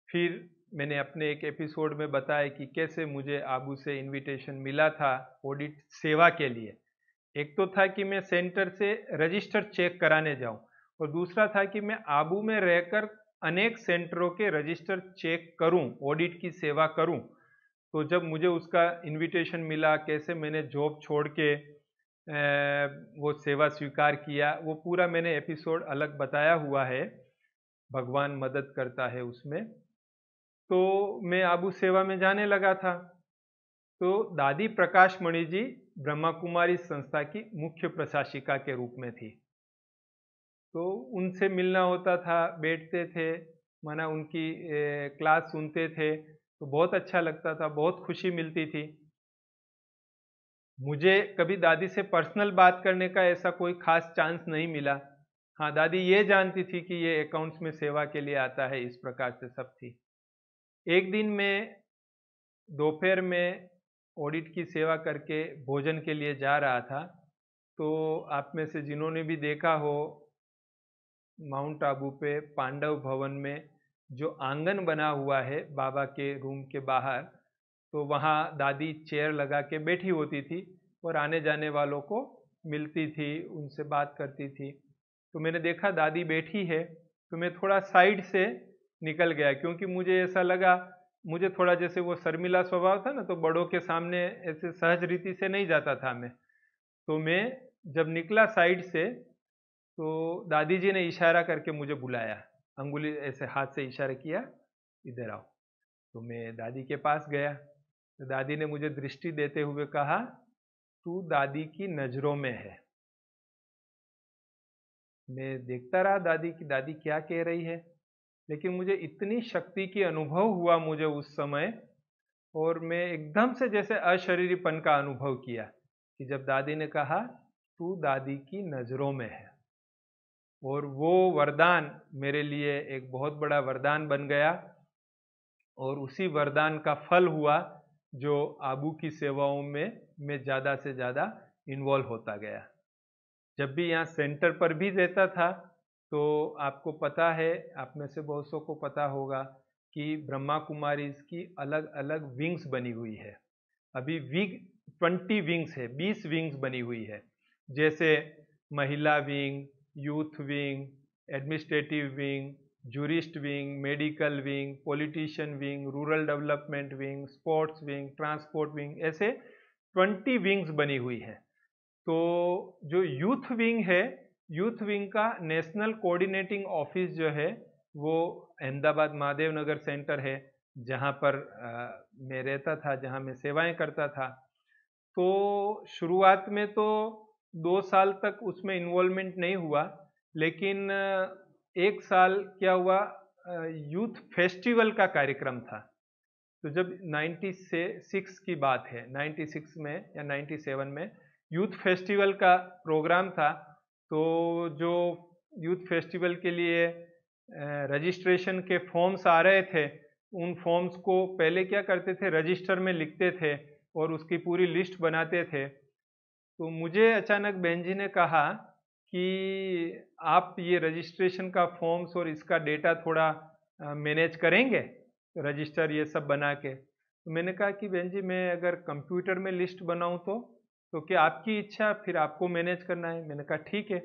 फिर मैंने अपने एक एपिसोड में बताया कि कैसे मुझे आबू से इनविटेशन मिला था ऑडिट सेवा के लिए। एक तो था कि मैं सेंटर से रजिस्टर चेक कराने जाऊं, और दूसरा था कि मैं आबू में रहकर अनेक सेंटरों के रजिस्टर चेक करूं, ऑडिट की सेवा करूं। तो जब मुझे उसका इनविटेशन मिला, कैसे मैंने जॉब छोड़ के वो सेवा स्वीकार किया, वो पूरा मैंने एपिसोड अलग बताया हुआ है, भगवान मदद करता है उसमें। तो मैं आबू सेवा में जाने लगा था। तो दादी प्रकाश मणि जी ब्रह्मा कुमारी संस्था की मुख्य प्रशासिका के रूप में थी। तो उनसे मिलना होता था, बैठते थे, माना उनकी क्लास सुनते थे, तो बहुत अच्छा लगता था, बहुत खुशी मिलती थी। मुझे कभी दादी से पर्सनल बात करने का ऐसा कोई खास चांस नहीं मिला। हाँ, दादी ये जानती थी कि ये अकाउंट्स में सेवा के लिए आता है, इस प्रकार से सब थी। एक दिन मैं दोपहर में ऑडिट की सेवा करके भोजन के लिए जा रहा था, तो आप में से जिन्होंने भी देखा हो, माउंट आबू पे पांडव भवन में जो आंगन बना हुआ है बाबा के रूम के बाहर, तो वहाँ दादी चेयर लगा के बैठी होती थी और आने जाने वालों को मिलती थी, उनसे बात करती थी। तो मैंने देखा दादी बैठी है, तो मैं थोड़ा साइड से निकल गया, क्योंकि मुझे ऐसा लगा, मुझे थोड़ा जैसे वो शर्मिला स्वभाव था ना, तो बड़ों के सामने ऐसे सहज रीति से नहीं जाता था मैं। तो मैं जब निकला साइड से, तो दादी जी ने इशारा करके मुझे बुलाया, अंगुली ऐसे हाथ से इशारा किया, इधर आओ। तो मैं दादी के पास गया, तो दादी ने मुझे दृष्टि देते हुए कहा, तू दादी की नजरों में है। मैं देखता रहा दादी की, दादी क्या कह रही है, लेकिन मुझे इतनी शक्ति की अनुभव हुआ मुझे उस समय, और मैं एकदम से जैसे अशरीरीपन का अनुभव किया कि जब दादी ने कहा तू दादी की नजरों में है। और वो वरदान मेरे लिए एक बहुत बड़ा वरदान बन गया, और उसी वरदान का फल हुआ जो आबू की सेवाओं में मैं ज़्यादा से ज़्यादा इन्वॉल्व होता गया। जब भी यहाँ सेंटर पर भी रहता था, तो आपको पता है, आप में से बहुत सौ को पता होगा कि ब्रह्मा कुमारीज की अलग अलग विंग्स बनी हुई है। अभी 20 विंग्स है, 20 विंग्स बनी हुई है, जैसे महिला wing, youth wing, administrative wing, jurist wing, medical wing, politician wing, rural development wing, sports wing, transport wing, ऐसे 20 विंग्स बनी हुई है। तो जो यूथ विंग है, यूथ विंग का नेशनल कोऑर्डिनेटिंग ऑफिस जो है वो अहमदाबाद महादेव नगर सेंटर है, जहाँ पर मैं रहता था, जहाँ मैं सेवाएं करता था। तो शुरुआत में तो 2 साल तक उसमें इन्वॉल्वमेंट नहीं हुआ, लेकिन 1 साल क्या हुआ, यूथ फेस्टिवल का कार्यक्रम था। तो जब 96 की बात है, 96 में या 97 में यूथ फेस्टिवल का प्रोग्राम था, तो जो यूथ फेस्टिवल के लिए रजिस्ट्रेशन के फॉर्म्स आ रहे थे, उन फॉर्म्स को पहले क्या करते थे, रजिस्टर में लिखते थे और उसकी पूरी लिस्ट बनाते थे। तो मुझे अचानक बहन जी ने कहा कि आप ये रजिस्ट्रेशन का फॉर्म्स और इसका डेटा थोड़ा मैनेज करेंगे, रजिस्टर ये सब बना के। तो मैंने कहा कि बहन जी, मैं अगर कंप्यूटर में लिस्ट बनाऊं तो क्या आपकी इच्छा, फिर आपको मैनेज करना है। मैंने कहा ठीक है।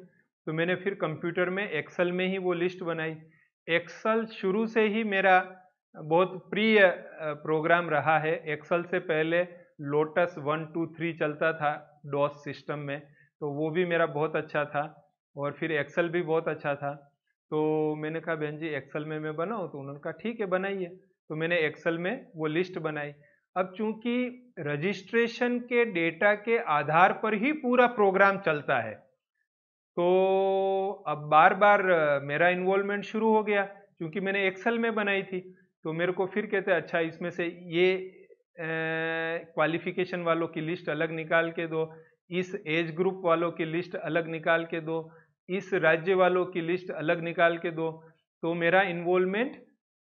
तो मैंने फिर कंप्यूटर में एक्सेल में ही वो लिस्ट बनाई। एक्सेल शुरू से ही मेरा बहुत प्रिय प्रोग्राम रहा है। एक्सेल से पहले लोटस 1 2 3 चलता था डॉस सिस्टम में, तो वो भी मेरा बहुत अच्छा था, और फिर एक्सेल भी बहुत अच्छा था। तो मैंने कहा बहन जी एक्सेल में मैं बनाऊँ, तो उन्होंने कहा ठीक है बनाइए। तो मैंने एक्सेल में वो लिस्ट बनाई। अब चूंकि रजिस्ट्रेशन के डेटा के आधार पर ही पूरा प्रोग्राम चलता है, तो अब बार बार मेरा इन्वॉल्वमेंट शुरू हो गया, क्योंकि मैंने एक्सेल में बनाई थी। तो मेरे को फिर कहते अच्छा इसमें से ये क्वालिफिकेशन वालों की लिस्ट अलग निकाल के दो, इस एज ग्रुप वालों की लिस्ट अलग निकाल के दो, इस राज्य वालों की लिस्ट अलग निकाल के दो। तो मेरा इन्वॉल्वमेंट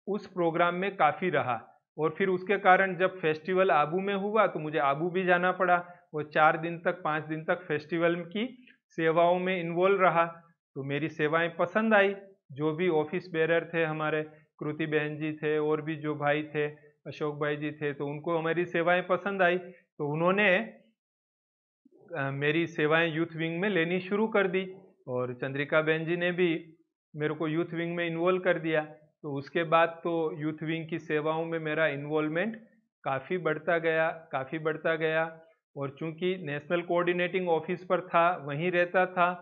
उस प्रोग्राम में काफ़ी रहा, और फिर उसके कारण जब फेस्टिवल आबू में हुआ तो मुझे आबू भी जाना पड़ा, और 4 दिन तक 5 दिन तक फेस्टिवल की सेवाओं में इन्वॉल्व रहा। तो मेरी सेवाएं पसंद आई। जो भी ऑफिस बेरर थे हमारे, कृति बहन जी थे और भी जो भाई थे, अशोक भाई जी थे, तो उनको हमारी सेवाएं पसंद आई। तो उन्होंने मेरी सेवाएं यूथ विंग में लेनी शुरू कर दी, और चंद्रिका बहन जी ने भी मेरे को यूथ विंग में इन्वॉल्व कर दिया। तो उसके बाद तो यूथ विंग की सेवाओं में मेरा इन्वॉल्वमेंट काफ़ी बढ़ता गया, काफ़ी बढ़ता गया। और चूंकि नेशनल कोऑर्डिनेटिंग ऑफिस पर था, वहीं रहता था,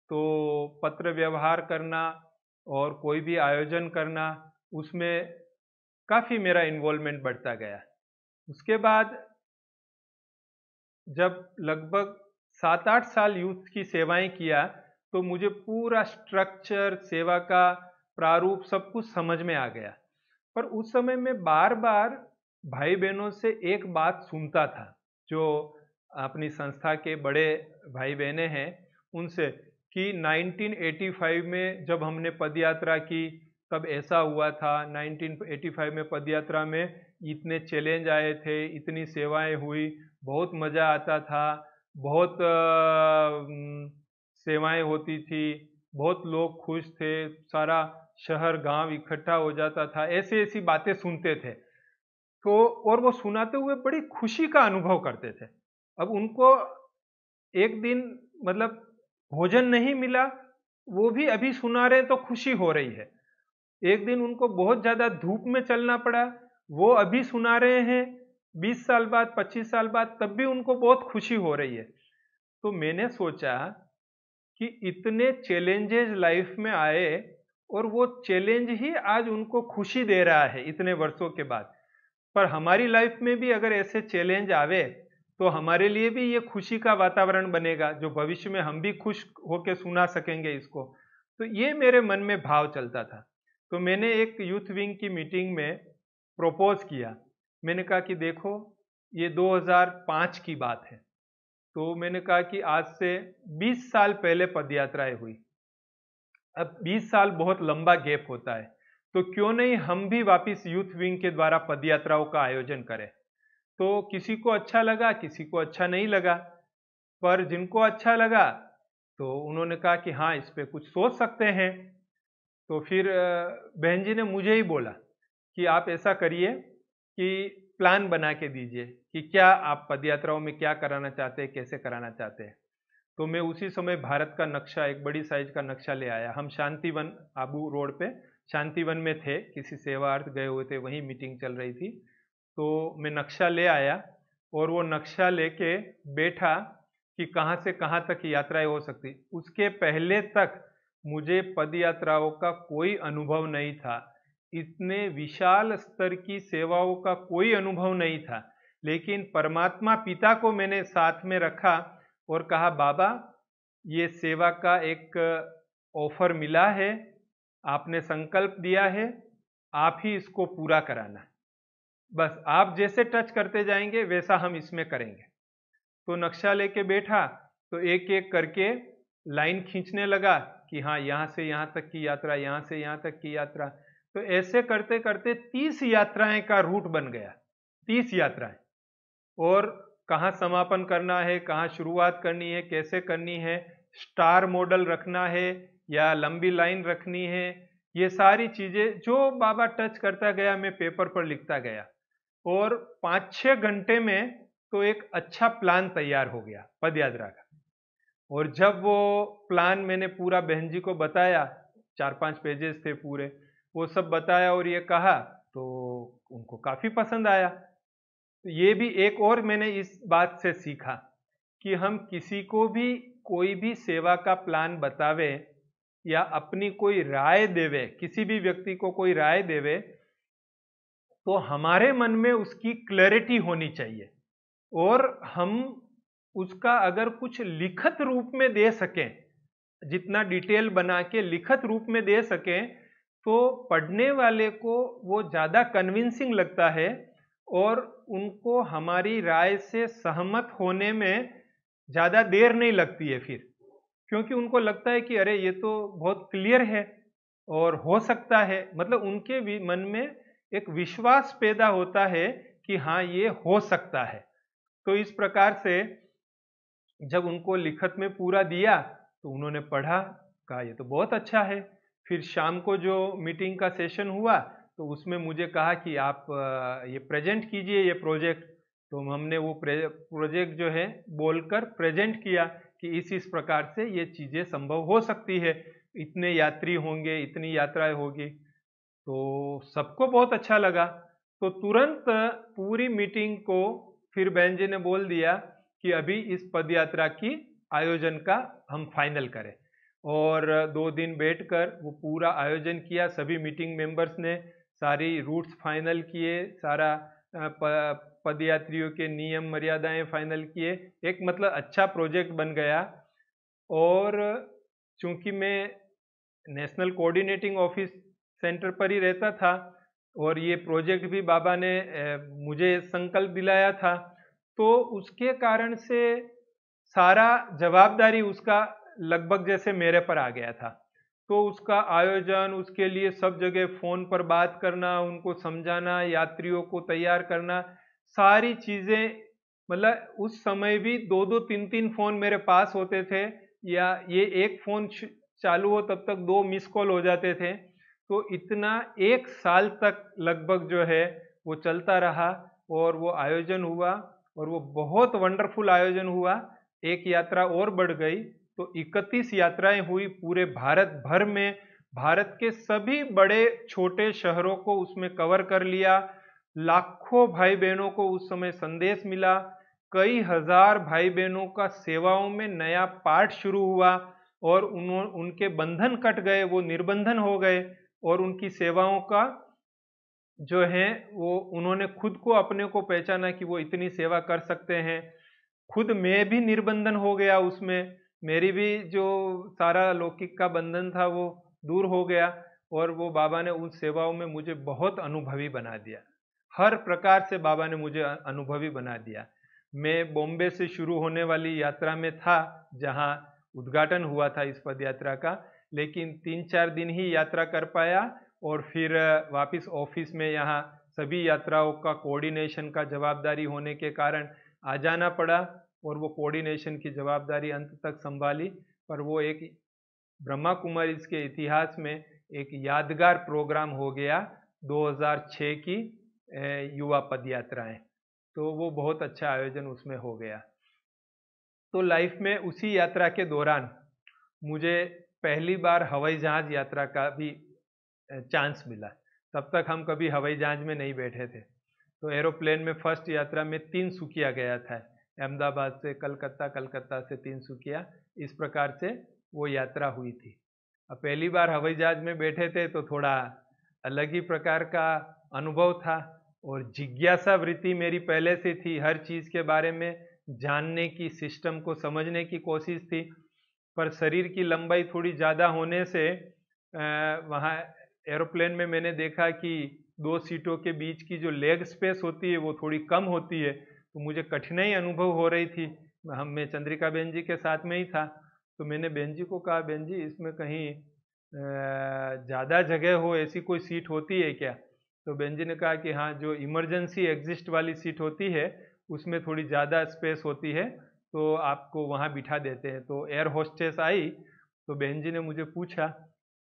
तो पत्र व्यवहार करना और कोई भी आयोजन करना, उसमें काफ़ी मेरा इन्वॉल्वमेंट बढ़ता गया। उसके बाद जब लगभग 7-8 साल यूथ की सेवाएं किया, तो मुझे पूरा स्ट्रक्चर, सेवा का प्रारूप सब कुछ समझ में आ गया। पर उस समय मैं बार बार भाई बहनों से एक बात सुनता था, जो अपनी संस्था के बड़े भाई बहनें हैं उनसे, कि 1985 में जब हमने पदयात्रा की तब ऐसा हुआ था, 1985 में पदयात्रा में इतने चैलेंज आए थे, इतनी सेवाएं हुई, बहुत मज़ा आता था, बहुत सेवाएं होती थी, बहुत लोग खुश थे, सारा शहर गांव इकट्ठा हो जाता था, ऐसे ऐसी बातें सुनते थे। तो और वो सुनाते हुए बड़ी खुशी का अनुभव करते थे। अब उनको एक दिन मतलब भोजन नहीं मिला, वो भी अभी सुना रहे तो खुशी हो रही है। एक दिन उनको बहुत ज्यादा धूप में चलना पड़ा, वो अभी सुना रहे हैं, 20 साल बाद 25 साल बाद, तब भी उनको बहुत खुशी हो रही है। तो मैंने सोचा कि इतने चैलेंजेस लाइफ में आए, और वो चैलेंज ही आज उनको खुशी दे रहा है इतने वर्षों के बाद। पर हमारी लाइफ में भी अगर ऐसे चैलेंज आवे, तो हमारे लिए भी ये खुशी का वातावरण बनेगा, जो भविष्य में हम भी खुश होकर सुना सकेंगे इसको। तो ये मेरे मन में भाव चलता था। तो मैंने एक यूथ विंग की मीटिंग में प्रोपोज किया। मैंने कहा कि देखो, ये 2005 की बात है। तो मैंने कहा कि आज से 20 साल पहले पदयात्राएं हुई। अब 20 साल बहुत लंबा गैप होता है, तो क्यों नहीं हम भी वापस यूथ विंग के द्वारा पदयात्राओं का आयोजन करें। तो किसी को अच्छा लगा, किसी को अच्छा नहीं लगा, पर जिनको अच्छा लगा तो उन्होंने कहा कि हाँ इस पे कुछ सोच सकते हैं। तो फिर बहन जी ने मुझे ही बोला कि आप ऐसा करिए कि प्लान बना के दीजिए कि क्या आप पदयात्राओं में क्या कराना चाहते हैं, कैसे कराना चाहते हैं। तो मैं उसी समय भारत का नक्शा, एक बड़ी साइज का नक्शा ले आया। हम शांतिवन, आबू रोड पे शांतिवन में थे, किसी सेवार्थ गए हुए थे, वहीं मीटिंग चल रही थी। तो मैं नक्शा ले आया, और वो नक्शा लेके बैठा कि कहाँ से कहाँ तक यात्राएं हो सकती। उसके पहले तक मुझे पद यात्राओं का कोई अनुभव नहीं था, इतने विशाल स्तर की सेवाओं का कोई अनुभव नहीं था। लेकिन परमात्मा पिता को मैंने साथ में रखा और कहा बाबा, ये सेवा का एक ऑफर मिला है, आपने संकल्प दिया है, आप ही इसको पूरा कराना। बस आप जैसे टच करते जाएंगे वैसा हम इसमें करेंगे। तो नक्शा लेके बैठा, तो एक एक करके लाइन खींचने लगा कि हाँ यहाँ से यहाँ तक की यात्रा, यहाँ से यहाँ तक की यात्रा। तो ऐसे करते करते 30 यात्राएं का रूट बन गया, 30 यात्राएं। और कहाँ समापन करना है, कहाँ शुरुआत करनी है, कैसे करनी है, स्टार मॉडल रखना है या लंबी लाइन रखनी है, ये सारी चीजें जो बाबा टच करता गया मैं पेपर पर लिखता गया। और 5-6 घंटे में तो एक अच्छा प्लान तैयार हो गया पदयात्रा का। और जब वो प्लान मैंने पूरा बहन जी को बताया, 4-5 पेजेस थे पूरे, वो सब बताया और ये कहा, तो उनको काफी पसंद आया। तो ये भी एक और मैंने इस बात से सीखा कि हम किसी को भी कोई भी सेवा का प्लान बतावे या अपनी कोई राय देवे, किसी भी व्यक्ति को कोई राय देवे, तो हमारे मन में उसकी क्लैरिटी होनी चाहिए और हम उसका अगर कुछ लिखित रूप में दे सकें, जितना डिटेल बना के लिखित रूप में दे सकें, तो पढ़ने वाले को वो ज़्यादा कन्विंसिंग लगता है और उनको हमारी राय से सहमत होने में ज़्यादा देर नहीं लगती है फिर, क्योंकि उनको लगता है कि अरे ये तो बहुत क्लियर है और हो सकता है, मतलब उनके भी मन में एक विश्वास पैदा होता है कि हाँ ये हो सकता है। तो इस प्रकार से जब उनको लिखत में पूरा दिया तो उन्होंने पढ़ा, कहा ये तो बहुत अच्छा है। फिर शाम को जो मीटिंग का सेशन हुआ तो उसमें मुझे कहा कि आप ये प्रेजेंट कीजिए ये प्रोजेक्ट। तो हमने वो प्रोजेक्ट जो है बोलकर प्रेजेंट किया कि इस प्रकार से ये चीज़ें संभव हो सकती है, इतने यात्री होंगे, इतनी यात्राएं होगी। तो सबको बहुत अच्छा लगा। तो तुरंत पूरी मीटिंग को फिर बहन जी ने बोल दिया कि अभी इस पद यात्रा की आयोजन का हम फाइनल करें, और 2 दिन बैठकर वो पूरा आयोजन किया। सभी मीटिंग मेंबर्स ने सारी रूट्स फाइनल किए, सारा पदयात्रियों के नियम मर्यादाएं फाइनल किए। एक मतलब अच्छा प्रोजेक्ट बन गया। और चूंकि मैं नेशनल कोऑर्डिनेटिंग ऑफिस सेंटर पर ही रहता था और ये प्रोजेक्ट भी बाबा ने मुझे संकल्प दिलाया था, तो उसके कारण से सारा जवाबदारी उसका लगभग जैसे मेरे पर आ गया था। तो उसका आयोजन, उसके लिए सब जगह फोन पर बात करना, उनको समझाना, यात्रियों को तैयार करना, सारी चीजें, मतलब उस समय भी 2-2 3-3 फोन मेरे पास होते थे, या ये एक फोन चालू हो तब तक 2 मिस कॉल हो जाते थे। तो इतना 1 साल तक लगभग जो है वो चलता रहा और वो आयोजन हुआ और वो बहुत वंडरफुल आयोजन हुआ। एक यात्रा और बढ़ गई तो 31 यात्राएं हुई पूरे भारत भर में। भारत के सभी बड़े छोटे शहरों को उसमें कवर कर लिया। लाखों भाई बहनों को उस समय संदेश मिला। कई हजार भाई बहनों का सेवाओं में नया पाठ शुरू हुआ और उनके बंधन कट गए, वो निर्बंधन हो गए और उनकी सेवाओं का जो है वो उन्होंने खुद को अपने को पहचाना कि वो इतनी सेवा कर सकते हैं। खुद मैं भी निर्बंधन हो गया उसमें, मेरी भी जो सारा लौकिक का बंधन था वो दूर हो गया और वो बाबा ने उन सेवाओं में मुझे बहुत अनुभवी बना दिया। हर प्रकार से बाबा ने मुझे अनुभवी बना दिया। मैं बॉम्बे से शुरू होने वाली यात्रा में था जहां उद्घाटन हुआ था इस पद यात्रा का, लेकिन 3-4 दिन ही यात्रा कर पाया और फिर वापस ऑफिस में यहाँ सभी यात्राओं का कोऑर्डिनेशन का जवाबदारी होने के कारण आ जाना पड़ा और वो कोऑर्डिनेशन की जवाबदारी अंत तक संभाली। पर वो एक ब्रह्मा कुमारीज के इतिहास में एक यादगार प्रोग्राम हो गया 2006 की युवा पद यात्राएं। तो वो बहुत अच्छा आयोजन उसमें हो गया। तो लाइफ में उसी यात्रा के दौरान मुझे पहली बार हवाई जहाज यात्रा का भी चांस मिला। तब तक हम कभी हवाई जहाज में नहीं बैठे थे। तो एरोप्लेन में फर्स्ट यात्रा में तिनसुकिया गया था, अहमदाबाद से कलकत्ता, कलकत्ता से तिनसुकिया, इस प्रकार से वो यात्रा हुई थी। अब पहली बार हवाई जहाज में बैठे थे तो थोड़ा अलग ही प्रकार का अनुभव था और जिज्ञासा वृत्ति मेरी पहले से थी, हर चीज़ के बारे में जानने की, सिस्टम को समझने की कोशिश थी। पर शरीर की लंबाई थोड़ी ज़्यादा होने से वहाँ एरोप्लेन में मैंने देखा कि 2 सीटों के बीच की जो लेग स्पेस होती है वो थोड़ी कम होती है, तो मुझे कठिनाई अनुभव हो रही थी। मैं चंद्रिका बहन जी के साथ में ही था, तो मैंने बहन जी को कहा, बहन जी इसमें कहीं ज़्यादा जगह हो ऐसी कोई सीट होती है क्या? तो बहन जी ने कहा कि हाँ, जो इमरजेंसी एग्जिस्ट वाली सीट होती है उसमें थोड़ी ज़्यादा स्पेस होती है, तो आपको वहाँ बिठा देते हैं। तो एयर होस्टेस आई तो बहन जी ने मुझे पूछा,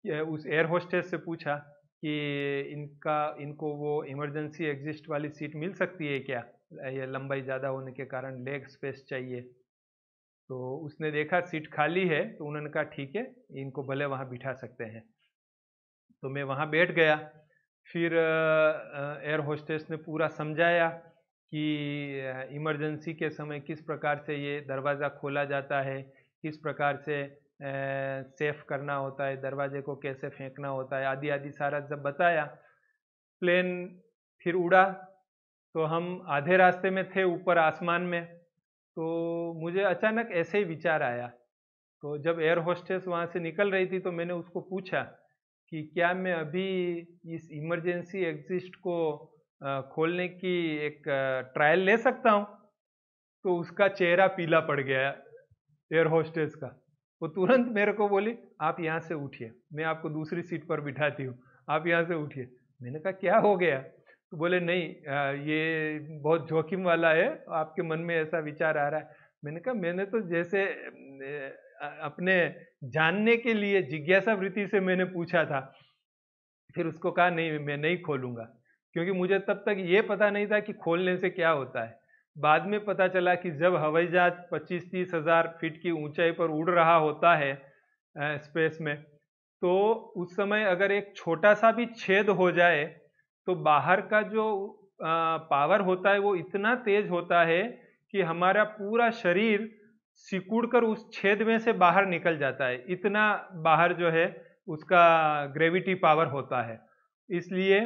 उस एयर होस्टेस से पूछा कि इनको वो इमरजेंसी एग्जिस्ट वाली सीट मिल सकती है क्या, ये लंबाई ज़्यादा होने के कारण लेग स्पेस चाहिए। तो उसने देखा सीट खाली है तो उन्होंने कहा ठीक है, इनको भले वहाँ बिठा सकते हैं। तो मैं वहाँ बैठ गया। फिर एयर होस्टेस ने पूरा समझाया कि इमरजेंसी के समय किस प्रकार से ये दरवाज़ा खोला जाता है, किस प्रकार से सेफ करना होता है, दरवाजे को कैसे फेंकना होता है, आदि आदि सारा जब बताया। प्लेन फिर उड़ा, तो हम आधे रास्ते में थे ऊपर आसमान में, तो मुझे अचानक ऐसे ही विचार आया। तो जब एयर होस्टेस वहाँ से निकल रही थी तो मैंने उसको पूछा कि क्या मैं अभी इस इमरजेंसी एग्जिट को खोलने की एक ट्रायल ले सकता हूँ? तो उसका चेहरा पीला पड़ गया एयर होस्टेस का। वो तुरंत मेरे को बोली, आप यहाँ से उठिए, मैं आपको दूसरी सीट पर बिठाती हूँ, आप यहाँ से उठिए। मैंने कहा क्या हो गया? तो बोले नहीं, ये बहुत जोखिम वाला है, आपके मन में ऐसा विचार आ रहा है। मैंने कहा मैंने तो जैसे अपने जानने के लिए जिज्ञासा वृत्ति से मैंने पूछा था। फिर उसको कहा नहीं, मैं नहीं खोलूंगा, क्योंकि मुझे तब तक ये पता नहीं था कि खोलने से क्या होता है। बाद में पता चला कि जब हवाई जहाज 25-30 हजार फीट की ऊंचाई पर उड़ रहा होता है स्पेस में, तो उस समय अगर एक छोटा सा भी छेद हो जाए तो बाहर का जो पावर होता है वो इतना तेज होता है कि हमारा पूरा शरीर सिकुड़कर उस छेद में से बाहर निकल जाता है। इतना बाहर जो है उसका ग्रेविटी पावर होता है। इसलिए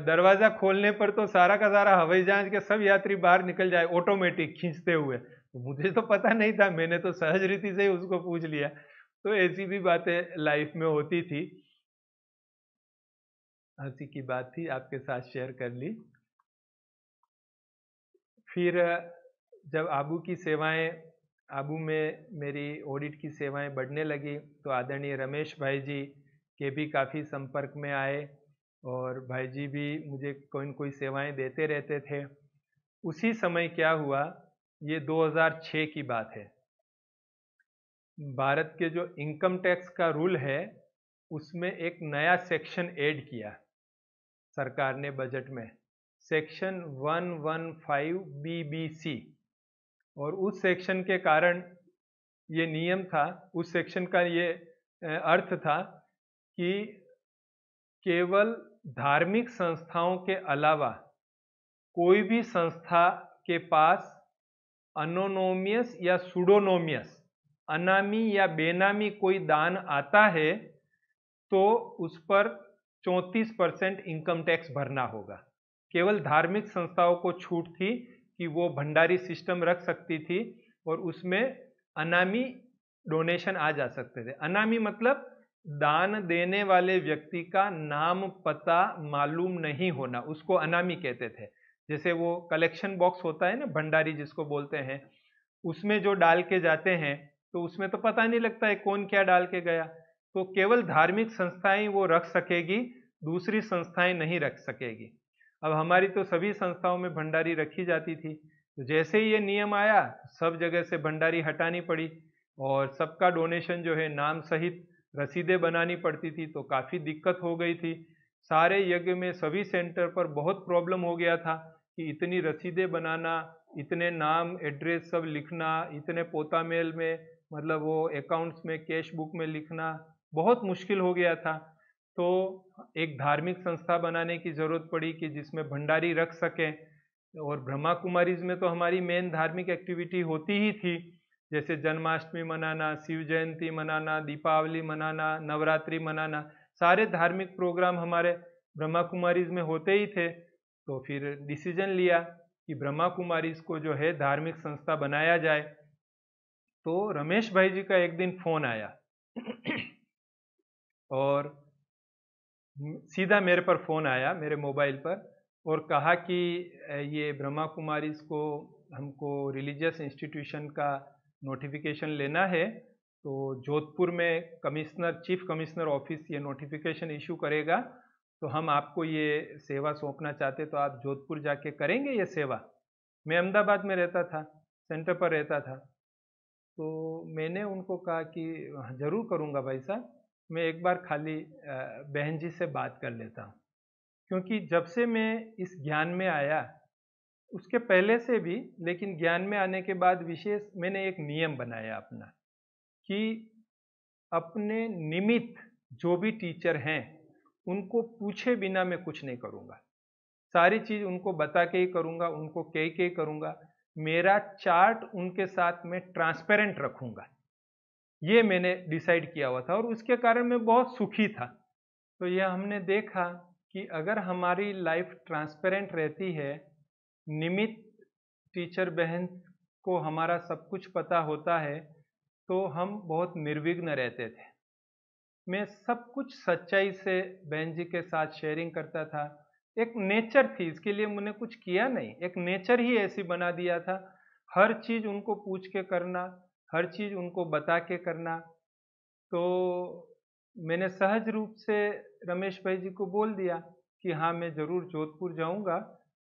दरवाजा खोलने पर तो सारा का सारा हवाई जहाज के सब यात्री बाहर निकल जाए ऑटोमेटिक खींचते हुए। तो मुझे तो पता नहीं था, मैंने तो सहज रीति से ही उसको पूछ लिया। तो ऐसी भी बातें लाइफ में होती थी, हंसी की बात थी, आपके साथ शेयर कर ली। फिर जब आबू में मेरी ऑडिट की सेवाएं बढ़ने लगी तो आदरणीय रमेश भाई जी के भी काफ़ी संपर्क में आए और भाई जी भी मुझे कोई न कोई सेवाएं देते रहते थे। उसी समय क्या हुआ, ये 2006 की बात है, भारत के जो इनकम टैक्स का रूल है उसमें एक नया सेक्शन ऐड किया सरकार ने बजट में, सेक्शन 115 BBC। और उस सेक्शन के कारण ये नियम था, उस सेक्शन का ये अर्थ था कि केवल धार्मिक संस्थाओं के अलावा कोई भी संस्था के पास अनोनोमियस या सुडोनोमियस, अनामी या बेनामी कोई दान आता है तो उस पर 34% इनकम टैक्स भरना होगा। केवल धार्मिक संस्थाओं को छूट थी कि वो भंडारी सिस्टम रख सकती थी और उसमें अनामी डोनेशन आ जा सकते थे। अनामी मतलब दान देने वाले व्यक्ति का नाम पता मालूम नहीं होना, उसको अनामी कहते थे। जैसे वो कलेक्शन बॉक्स होता है ना, भंडारी जिसको बोलते हैं, उसमें जो डाल के जाते हैं तो उसमें तो पता नहीं लगता है कौन क्या डाल के गया। तो केवल धार्मिक संस्थाएं वो रख सकेगी, दूसरी संस्थाएं नहीं रख सकेगी। अब हमारी तो सभी संस्थाओं में भंडारी रखी जाती थी, तो जैसे ही ये नियम आया सब जगह से भंडारी हटानी पड़ी और सबका डोनेशन जो है नाम सहित रसीदें बनानी पड़ती थी, तो काफ़ी दिक्कत हो गई थी। सारे यज्ञ में सभी सेंटर पर बहुत प्रॉब्लम हो गया था कि इतनी रसीदें बनाना, इतने नाम एड्रेस सब लिखना, इतने पोता मेल में, मतलब वो अकाउंट्स में कैश बुक में लिखना बहुत मुश्किल हो गया था। तो एक धार्मिक संस्था बनाने की जरूरत पड़ी कि जिसमें भंडारी रख सकें। और ब्रह्मा कुमारीज में तो हमारी मेन धार्मिक एक्टिविटी होती ही थी, जैसे जन्माष्टमी मनाना, शिव जयंती मनाना, दीपावली मनाना, नवरात्रि मनाना, सारे धार्मिक प्रोग्राम हमारे ब्रह्मा कुमारीज में होते ही थे। तो फिर डिसीजन लिया कि ब्रह्मा कुमारीज को जो है धार्मिक संस्था बनाया जाए। तो रमेश भाई जी का एक दिन फोन आया और सीधा मेरे पर फोन आया मेरे मोबाइल पर और कहा कि ये ब्रह्मा कुमारीज को हमको रिलीजियस इंस्टीट्यूशन का नोटिफिकेशन लेना है, तो जोधपुर में कमिश्नर, चीफ कमिश्नर ऑफिस ये नोटिफिकेशन इशू करेगा, तो हम आपको ये सेवा सौंपना चाहते, तो आप जोधपुर जाके करेंगे ये सेवा। मैं अहमदाबाद में रहता था, सेंटर पर रहता था। तो मैंने उनको कहा कि ज़रूर करूँगा भाई साहब, मैं एक बार खाली बहन जी से बात कर लेता हूँ। क्योंकि जब से मैं इस ज्ञान में आया, उसके पहले से भी, लेकिन ज्ञान में आने के बाद विशेष मैंने एक नियम बनाया अपना कि अपने निमित्त जो भी टीचर हैं उनको पूछे बिना मैं कुछ नहीं करूँगा। सारी चीज़ उनको बता के ही करूँगा, उनको कह के ही करूँगा। मेरा चार्ट उनके साथ में ट्रांसपेरेंट रखूँगा, ये मैंने डिसाइड किया हुआ था और उसके कारण मैं बहुत सुखी था। तो यह हमने देखा कि अगर हमारी लाइफ ट्रांसपेरेंट रहती है, निमित्त टीचर बहन को हमारा सब कुछ पता होता है, तो हम बहुत निर्विघ्न रहते थे। मैं सब कुछ सच्चाई से बहन जी के साथ शेयरिंग करता था। एक नेचर थी, इसके लिए मैंने कुछ किया नहीं, एक नेचर ही ऐसी बना दिया था। हर चीज़ उनको पूछ के करना, हर चीज़ उनको बता के करना। तो मैंने सहज रूप से रमेश भाई जी को बोल दिया कि हाँ, मैं ज़रूर जोधपुर जाऊंगा,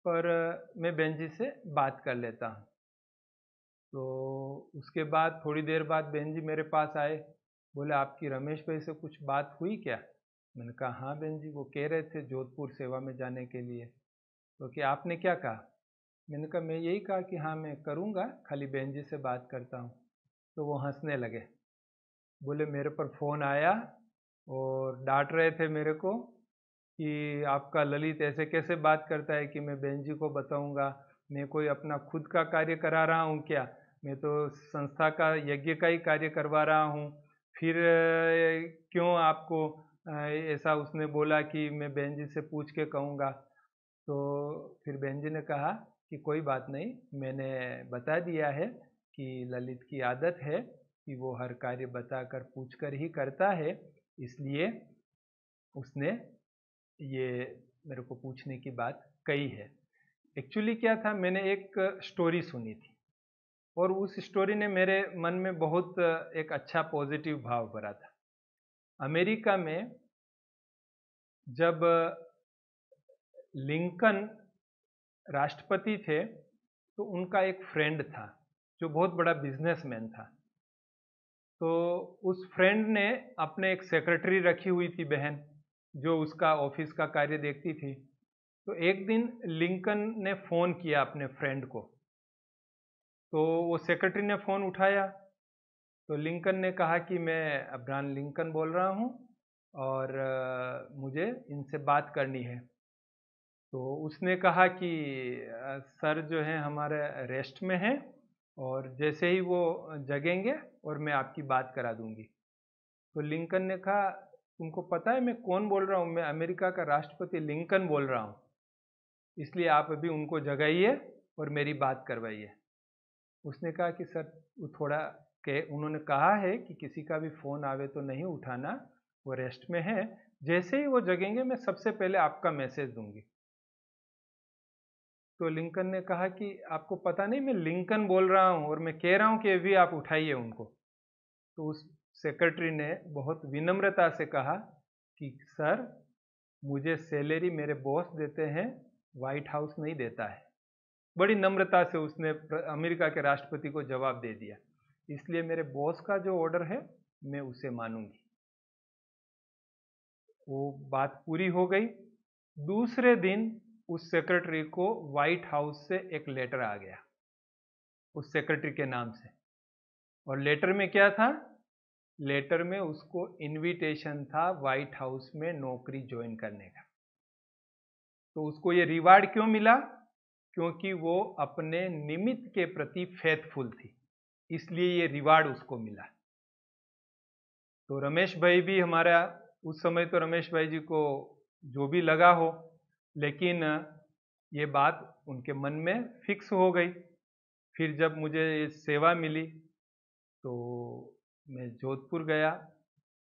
पर मैं बहन जी से बात कर लेता हूँ। तो उसके बाद थोड़ी देर बाद बहन जी मेरे पास आए, बोले आपकी रमेश भाई से कुछ बात हुई क्या? मैंने कहा हाँ बहन जी, वो कह रहे थे जोधपुर सेवा में जाने के लिए। तो कि आपने क्या कहा? मैंने कहा मैं यही कहा कि हाँ मैं करूँगा, खाली बहन जी से बात करता हूँ। तो वो हंसने लगे, बोले मेरे पर फ़ोन आया और डांट रहे थे मेरे को कि आपका ललित ऐसे कैसे बात करता है कि मैं बहन जी को बताऊंगा, मैं कोई अपना खुद का कार्य करा रहा हूँ क्या? मैं तो संस्था का यज्ञ का ही कार्य करवा रहा हूँ। फिर क्यों आपको ऐसा उसने बोला कि मैं बहन जी से पूछ के कहूँगा? तो फिर बहन जी ने कहा कि कोई बात नहीं, मैंने बता दिया है कि ललित की आदत है कि वो हर कार्य बताकर पूछकर ही करता है, इसलिए उसने ये मेरे को पूछने की बात कही है। एक्चुअली क्या था, मैंने एक स्टोरी सुनी थी और उस स्टोरी ने मेरे मन में बहुत एक अच्छा पॉजिटिव भाव भरा था। अमेरिका में जब लिंकन राष्ट्रपति थे, तो उनका एक फ्रेंड था जो बहुत बड़ा बिजनेसमैन था। तो उस फ्रेंड ने अपने एक सेक्रेटरी रखी हुई थी बहन, जो उसका ऑफिस का कार्य देखती थी। तो एक दिन लिंकन ने फ़ोन किया अपने फ्रेंड को, तो वो सेक्रेटरी ने फ़ोन उठाया। तो लिंकन ने कहा कि मैं अब्राहम लिंकन बोल रहा हूँ और मुझे इनसे बात करनी है। तो उसने कहा कि सर जो है हमारे रेस्ट में हैं और जैसे ही वो जगेंगे और मैं आपकी बात करा दूंगी। तो लिंकन ने कहा तुमको पता है मैं कौन बोल रहा हूँ? मैं अमेरिका का राष्ट्रपति लिंकन बोल रहा हूँ, इसलिए आप अभी उनको जगाइए और मेरी बात करवाइए। उसने कहा कि सर वो थोड़ा उन्होंने कहा है कि किसी का भी फ़ोन आवे तो नहीं उठाना, वो रेस्ट में है, जैसे ही वो जगेंगे मैं सबसे पहले आपका मैसेज दूंगी। तो लिंकन ने कहा कि आपको पता नहीं मैं लिंकन बोल रहा हूँ और मैं कह रहा हूँ कि अभी आप उठाइए उनको। तो उस सेक्रेटरी ने बहुत विनम्रता से कहा कि सर मुझे सैलरी मेरे बॉस देते हैं, व्हाइट हाउस नहीं देता है। बड़ी नम्रता से उसने अमेरिका के राष्ट्रपति को जवाब दे दिया, इसलिए मेरे बॉस का जो ऑर्डर है मैं उसे मानूंगी। वो बात पूरी हो गई। दूसरे दिन उस सेक्रेटरी को व्हाइट हाउस से एक लेटर आ गया उस सेक्रेटरी के नाम से। और लेटर में क्या था? लेटर में उसको इनविटेशन था व्हाइट हाउस में नौकरी ज्वाइन करने का। तो उसको ये रिवार्ड क्यों मिला? क्योंकि वो अपने निमित्त के प्रति फेथफुल थी, इसलिए ये रिवार्ड उसको मिला। तो रमेश भाई भी हमारा, उस समय तो रमेश भाई जी को जो भी लगा हो, लेकिन ये बात उनके मन में फिक्स हो गई। फिर जब मुझे ये सेवा मिली तो मैं जोधपुर गया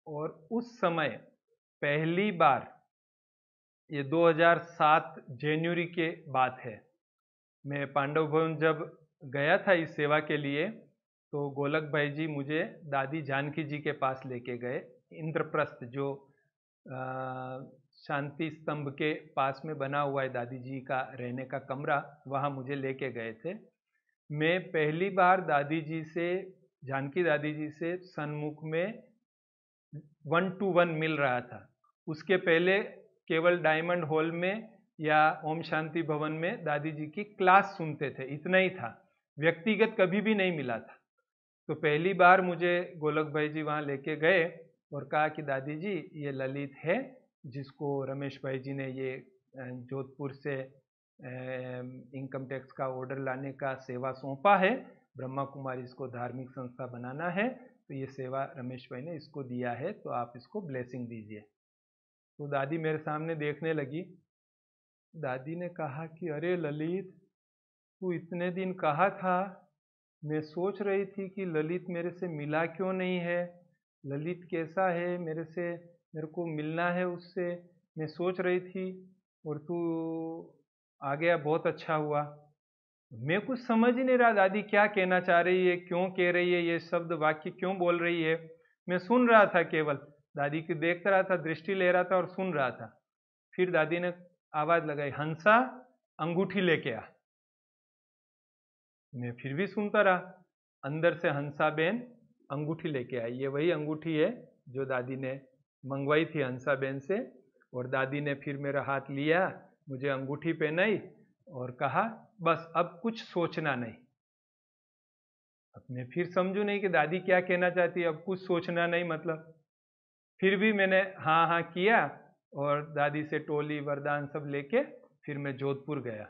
और उस समय पहली बार, ये 2007 जनवरी के बात है, मैं पांडव भवन जब गया था इस सेवा के लिए, तो गोलक भाई जी मुझे दादी जानकी जी के पास लेके गए। इंद्रप्रस्थ जो शांति स्तंभ के पास में बना हुआ है दादी जी का रहने का कमरा, वहाँ मुझे लेके गए थे। मैं पहली बार दादी जी से, जानकी दादी जी से सन्मुख में 1 to 1 मिल रहा था। उसके पहले केवल डायमंड हॉल में या ओम शांति भवन में दादी जी की क्लास सुनते थे, इतना ही था, व्यक्तिगत कभी भी नहीं मिला था। तो पहली बार मुझे गोलक भाई जी वहाँ लेके गए और कहा कि दादी जी ये ललित है, जिसको रमेश भाई जी ने ये जोधपुर से इनकम टैक्स का ऑर्डर लाने का सेवा सौंपा है, ब्रह्मा कुमारी इसको धार्मिक संस्था बनाना है, तो ये सेवा रमेश भाई ने इसको दिया है, तो आप इसको ब्लेसिंग दीजिए। तो दादी मेरे सामने देखने लगी। दादी ने कहा कि अरे ललित, तू इतने दिन कहा था, मैं सोच रही थी कि ललित मेरे से मिला क्यों नहीं है, ललित कैसा है, मेरे को मिलना है उससे, मैं सोच रही थी, और तू आ गया, बहुत अच्छा हुआ। मैं कुछ समझ ही नहीं रहा दादी क्या कहना चाह रही है, क्यों कह रही है, ये शब्द वाक्य क्यों बोल रही है। मैं सुन रहा था, केवल दादी की देखता रहा था, दृष्टि ले रहा था और सुन रहा था। फिर दादी ने आवाज लगाई, हंसा अंगूठी लेके आ। मैं फिर भी सुनता रहा। अंदर से हंसाबेन अंगूठी लेके आई। ये वही अंगूठी है जो दादी ने मंगवाई थी हंसाबेन से, और दादी ने फिर मेरा हाथ लिया, मुझे अंगूठी पहनाई और कहा बस अब कुछ सोचना नहीं। अब मैं फिर समझू नहीं कि दादी क्या कहना चाहती है, अब कुछ सोचना नहीं मतलब। फिर भी मैंने हाँ हाँ किया, और दादी से टोली वरदान सब लेके फिर मैं जोधपुर गया।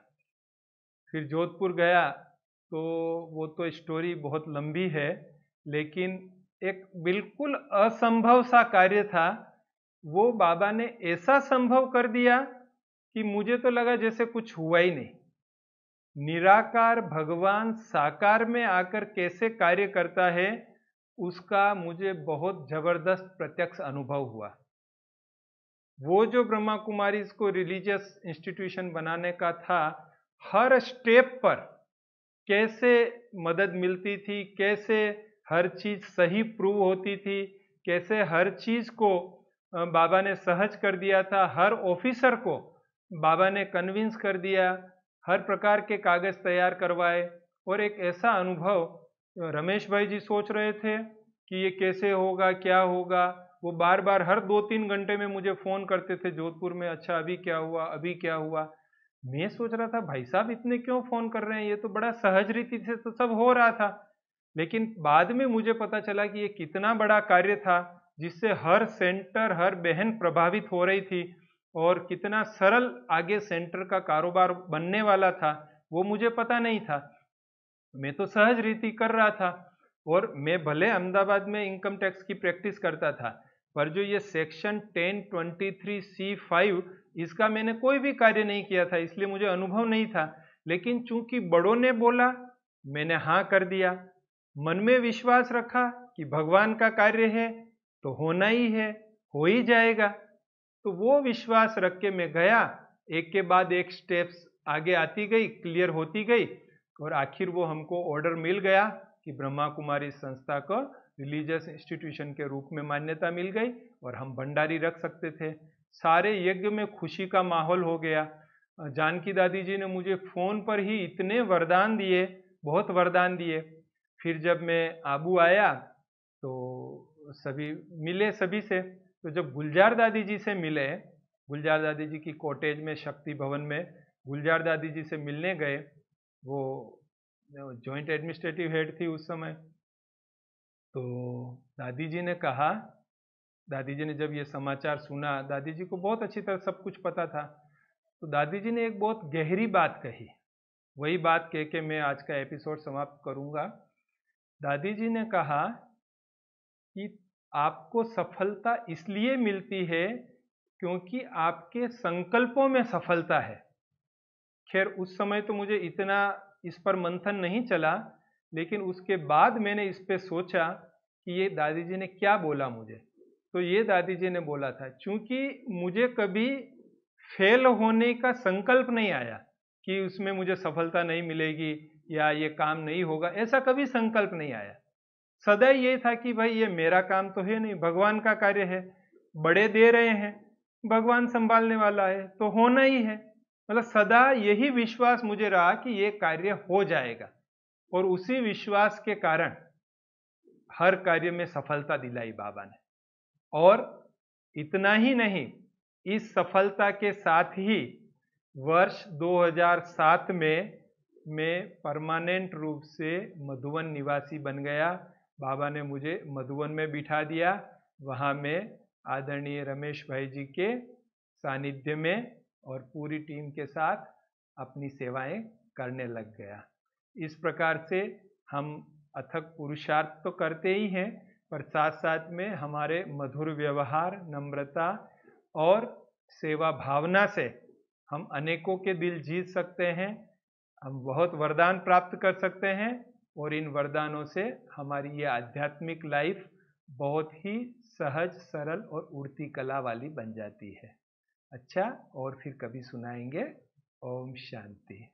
फिर जोधपुर गया तो वो तो स्टोरी बहुत लंबी है, लेकिन एक बिल्कुल असंभव सा कार्य था, वो बाबा ने ऐसा संभव कर दिया कि मुझे तो लगा जैसे कुछ हुआ ही नहीं। निराकार भगवान साकार में आकर कैसे कार्य करता है, उसका मुझे बहुत जबरदस्त प्रत्यक्ष अनुभव हुआ। वो जो ब्रह्मा कुमारी को रिलीजियस इंस्टीट्यूशन बनाने का था, हर स्टेप पर कैसे मदद मिलती थी, कैसे हर चीज सही प्रूव होती थी, कैसे हर चीज को बाबा ने सहज कर दिया था, हर ऑफिसर को बाबा ने कन्विंस कर दिया, हर प्रकार के कागज तैयार करवाए। और एक ऐसा अनुभव रमेश भाई जी सोच रहे थे कि ये कैसे होगा, क्या होगा। वो बार बार हर 2-3 घंटे में मुझे फोन करते थे जोधपुर में, अच्छा अभी क्या हुआ, अभी क्या हुआ। मैं सोच रहा था भाई साहब इतने क्यों फोन कर रहे हैं, ये तो बड़ा सहज रीति से तो सब हो रहा था। लेकिन बाद में मुझे पता चला कि ये कितना बड़ा कार्य था, जिससे हर सेंटर, हर बहन प्रभावित हो रही थी, और कितना सरल आगे सेंटर का कारोबार बनने वाला था, वो मुझे पता नहीं था। मैं तो सहज रीति कर रहा था, और मैं भले अहमदाबाद में इनकम टैक्स की प्रैक्टिस करता था, पर जो ये सेक्शन 1023C5 इसका मैंने कोई भी कार्य नहीं किया था, इसलिए मुझे अनुभव नहीं था। लेकिन चूंकि बड़ों ने बोला, मैंने हाँ कर दिया। मन में विश्वास रखा कि भगवान का कार्य है तो होना ही है, हो ही जाएगा। तो वो विश्वास रख के मैं गया, एक के बाद एक स्टेप्स आगे आती गई, क्लियर होती गई, और आखिर वो हमको ऑर्डर मिल गया कि ब्रह्मा कुमारी संस्था को रिलीजियस इंस्टीट्यूशन के रूप में मान्यता मिल गई, और हम भंडारी रख सकते थे। सारे यज्ञ में खुशी का माहौल हो गया। जानकी दादी जी ने मुझे फोन पर ही इतने वरदान दिए, बहुत वरदान दिए। फिर जब मैं आबू आया तो सभी मिले सभी से। तो जब गुलजार दादी जी से मिले, गुलजार दादी जी की कॉटेज में शक्ति भवन में गुलजार दादी जी से मिलने गए, वो जॉइंट एडमिनिस्ट्रेटिव हेड थी उस समय। तो दादी जी ने कहा, दादी जी ने जब ये समाचार सुना, दादी जी को बहुत अच्छी तरह सब कुछ पता था, तो दादी जी ने एक बहुत गहरी बात कही। वही बात कह के मैं आज का एपिसोड समाप्त करूंगा। दादी जी ने कहा कि आपको सफलता इसलिए मिलती है क्योंकि आपके संकल्पों में सफलता है। खैर उस समय तो मुझे इतना इस पर मंथन नहीं चला, लेकिन उसके बाद मैंने इस पे सोचा कि ये दादी जी ने क्या बोला मुझे। तो ये दादी जी ने बोला था, चूंकि मुझे कभी फेल होने का संकल्प नहीं आया कि उसमें मुझे सफलता नहीं मिलेगी या ये काम नहीं होगा, ऐसा कभी संकल्प नहीं आया। सदा ये था कि भाई ये मेरा काम तो है नहीं, भगवान का कार्य है, बड़े दे रहे हैं, भगवान संभालने वाला है तो होना ही है। मतलब सदा यही विश्वास मुझे रहा कि ये कार्य हो जाएगा, और उसी विश्वास के कारण हर कार्य में सफलता दिलाई बाबा ने। और इतना ही नहीं, इस सफलता के साथ ही वर्ष 2007 में मैं परमानेंट रूप से मधुवन निवासी बन गया। बाबा ने मुझे मधुवन में बिठा दिया, वहाँ मैं आदरणीय रमेश भाई जी के सानिध्य में और पूरी टीम के साथ अपनी सेवाएं करने लग गया। इस प्रकार से हम अथक पुरुषार्थ तो करते ही हैं, पर साथ साथ में हमारे मधुर व्यवहार, नम्रता और सेवा भावना से हम अनेकों के दिल जीत सकते हैं। हम बहुत वरदान प्राप्त कर सकते हैं और इन वरदानों से हमारी ये आध्यात्मिक लाइफ बहुत ही सहज, सरल और उड़ती कला वाली बन जाती है। अच्छा, और फिर कभी सुनाएंगे। ओम शांति।